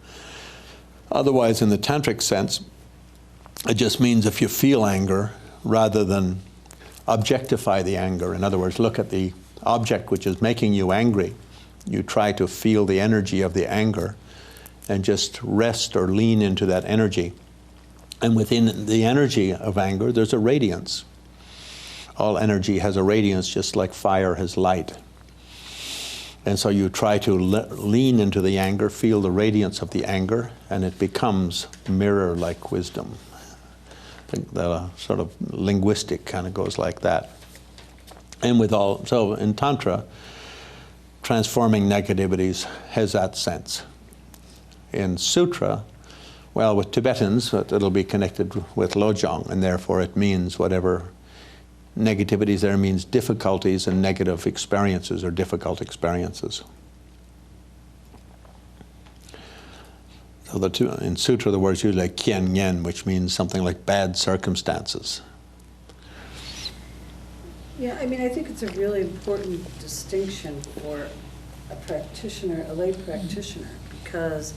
Otherwise, in the tantric sense, it just means if you feel anger, rather than objectify the anger, in other words, look at the object which is making you angry, you try to feel the energy of the anger and just rest or lean into that energy. And within the energy of anger, there's a radiance. All energy has a radiance, just like fire has light. And so you try to lean into the anger, feel the radiance of the anger, and it becomes mirror-like wisdom. The sort of linguistic kind of goes like that. And with all, so in Tantra, transforming negativities has that sense. In Sutra, well, with Tibetans, it'll be connected with lojong, and therefore it means whatever negativities there means difficulties and negative experiences or difficult experiences. So in Sutra, the word's usually like kien yen, which means something like bad circumstances. Yeah, I mean, I think it's a really important distinction for a practitioner, a lay practitioner, because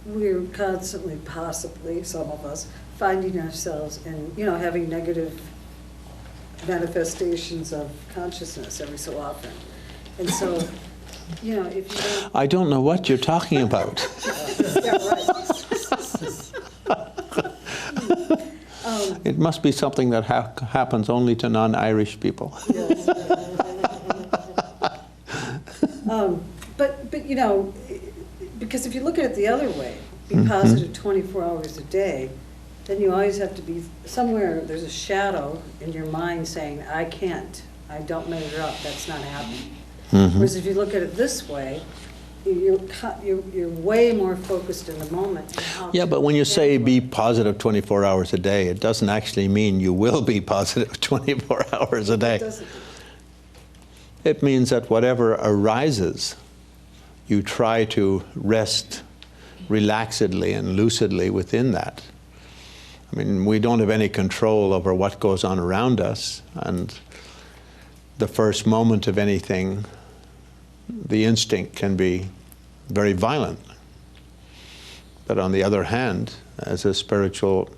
we're constantly, possibly, some of us, finding ourselves in, you know, having negative manifestations of consciousness every so often. And so, you know, if you don't... I don't know what you're talking about. Yeah, right. It must be something that happens only to non-Irish people. Yes. But you know, because if you look at it the other way, be positive 24 hours a day, then you always have to be somewhere, there's a shadow in your mind saying, I can't, I don't measure up, that's not happening. Whereas if you look at it this way, you're way more focused in the moment. Yeah, but when you say be positive 24 hours a day, it doesn't actually mean you will be positive 24 hours a day. It means that whatever arises, you try to rest relaxedly and lucidly within that. I mean, we don't have any control over what goes on around us, and the first moment of anything, the instinct can be very violent. But on the other hand, as a spiritual,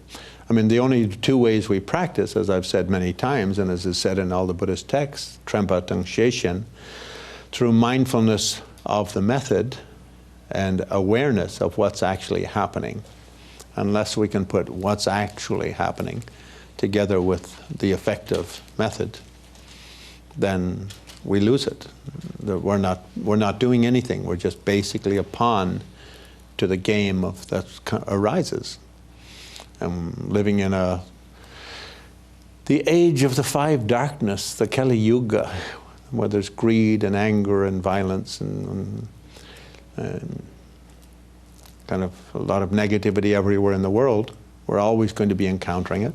I mean, the only two ways we practice, as I've said many times, and as is said in all the Buddhist texts, Trempa Tung Sheshen, through mindfulness of the method and awareness of what's actually happening. Unless we can put what's actually happening together with the effective method, then we lose it. We're not doing anything. We're just basically a pawn to the game of that arises. And living in the age of the five darkness, the Kali Yuga, where there's greed and anger and violence and kind of a lot of negativity everywhere in the world. We're always going to be encountering it.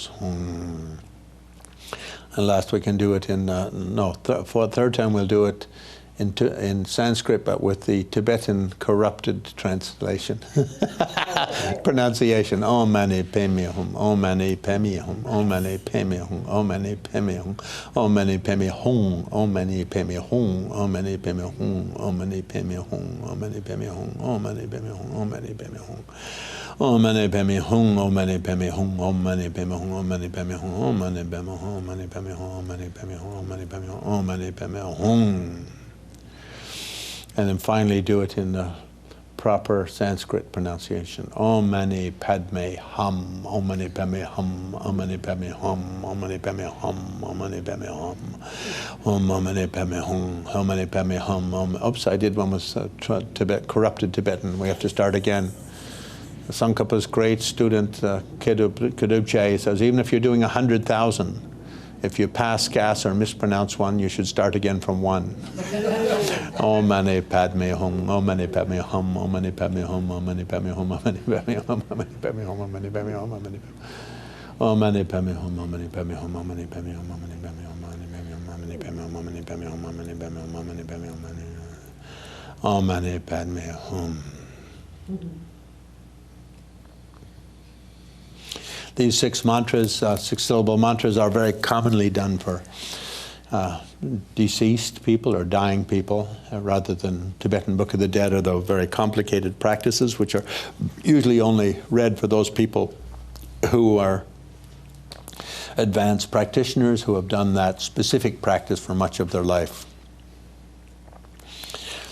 goes. And last we can do it in, for a third time we'll do it in Sanskrit, but with the Tibetan corrupted translation. Pronunciation. Om Mani Padme Hum, Om Mani Padme Hum, Om Mani Padme Hum, Om Mani Padme Hum, Om Mani Padme Hum, Om Mani Padme Hum, Om Mani Padme Hum, Om Mani Padme Hum, Om Mani Padme Hum, Om Mani Padme Hum, Om Mani Padme Hum. Om Mani Padme Hum, Om Mani Padme Hum, Om Mani Padme Hum, Om Mani Padme Hum, Om Mani Padme Hum, Om Mani Padme Hum, Om Mani Padme Hum, Om Mani Padme Hum, Om Mani Padme Hum. And then finally do it in the proper Sanskrit pronunciation. Om Mani Padme Hum, Om Mani Padme Hum, Om Mani Padme Hum, Om Mani Padme Hum, Om Mani Padme Hum, Om Mani Padme Hum, Om Mani Padme Hum. Oops, I did one with corrupted Tibetan. We have to start again. Tsongkhapa's great student, Kadubje, says, even if you're doing 100,000, if you pass gas or mispronounce one, you should start again from one. Om Mani Padme Hum, Om Mani Padme Hum, Om Mani Padme Hum, Om Mani Padme Hum, Om Mani Padme Hum, Om Mani Padme Hum, Om Mani Padme Hum, Om Mani Padme Hum, Om Mani Padme Hum, Om Mani Padme Hum, Om Mani Padme Hum, Om Mani Padme Hum, Om Mani Padme Hum, Om Mani Padme Hum, Om Mani Padme Hum, Om Mani Padme Hum, Om Mani Padme Hum. These 6 mantras, 6-syllable mantras, are very commonly done for deceased people or dying people, rather than Tibetan Book of the Dead or the very complicated practices, which are usually only read for those people who are advanced practitioners who have done that specific practice for much of their life.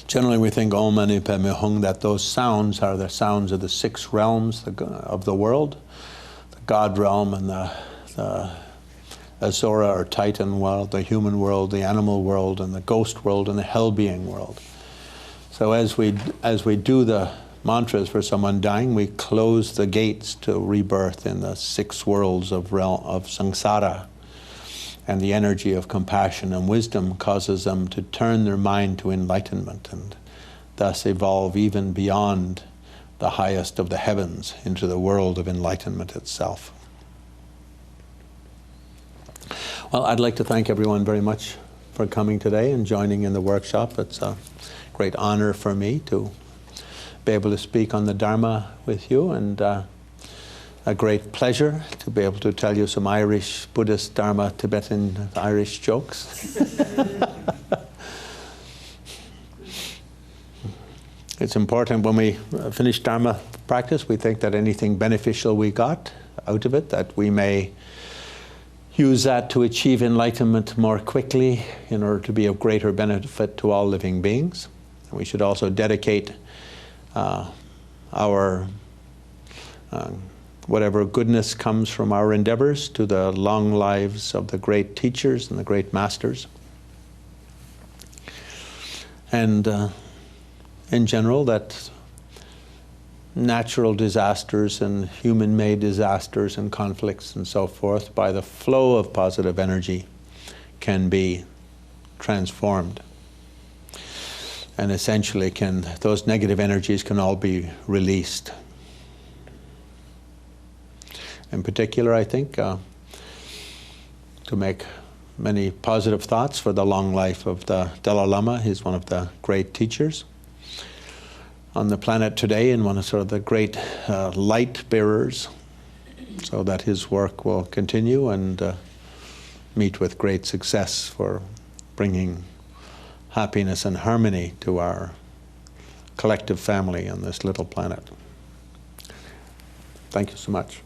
Generally, we think Om Mani Padme Hum, that those sounds are the sounds of the 6 realms of the world. God realm and the Azora or Titan world, the human world, the animal world, and the ghost world, and the hell-being world. So as we do the mantras for someone dying, we close the gates to rebirth in the 6 worlds of samsara, and the energy of compassion and wisdom causes them to turn their mind to enlightenment and thus evolve even beyond the highest of the heavens into the world of enlightenment itself. Well, I'd like to thank everyone very much for coming today and joining in the workshop. It's a great honor for me to be able to speak on the Dharma with you, and a great pleasure to be able to tell you some Irish Buddhist Dharma Tibetan Irish jokes. It's important when we finish Dharma practice, we think that anything beneficial we got out of it, that we may use that to achieve enlightenment more quickly in order to be of greater benefit to all living beings. And we should also dedicate our whatever goodness comes from our endeavors to the long lives of the great teachers and the great masters. And in general, that natural disasters and human-made disasters and conflicts and so forth, by the flow of positive energy, can be transformed. And essentially those negative energies can all be released. In particular, I think, to make many positive thoughts for the long life of the Dalai Lama. He's one of the great teachers on the planet today, and one of sort of the great light bearers, so that his work will continue and meet with great success for bringing happiness and harmony to our collective family on this little planet. Thank you so much.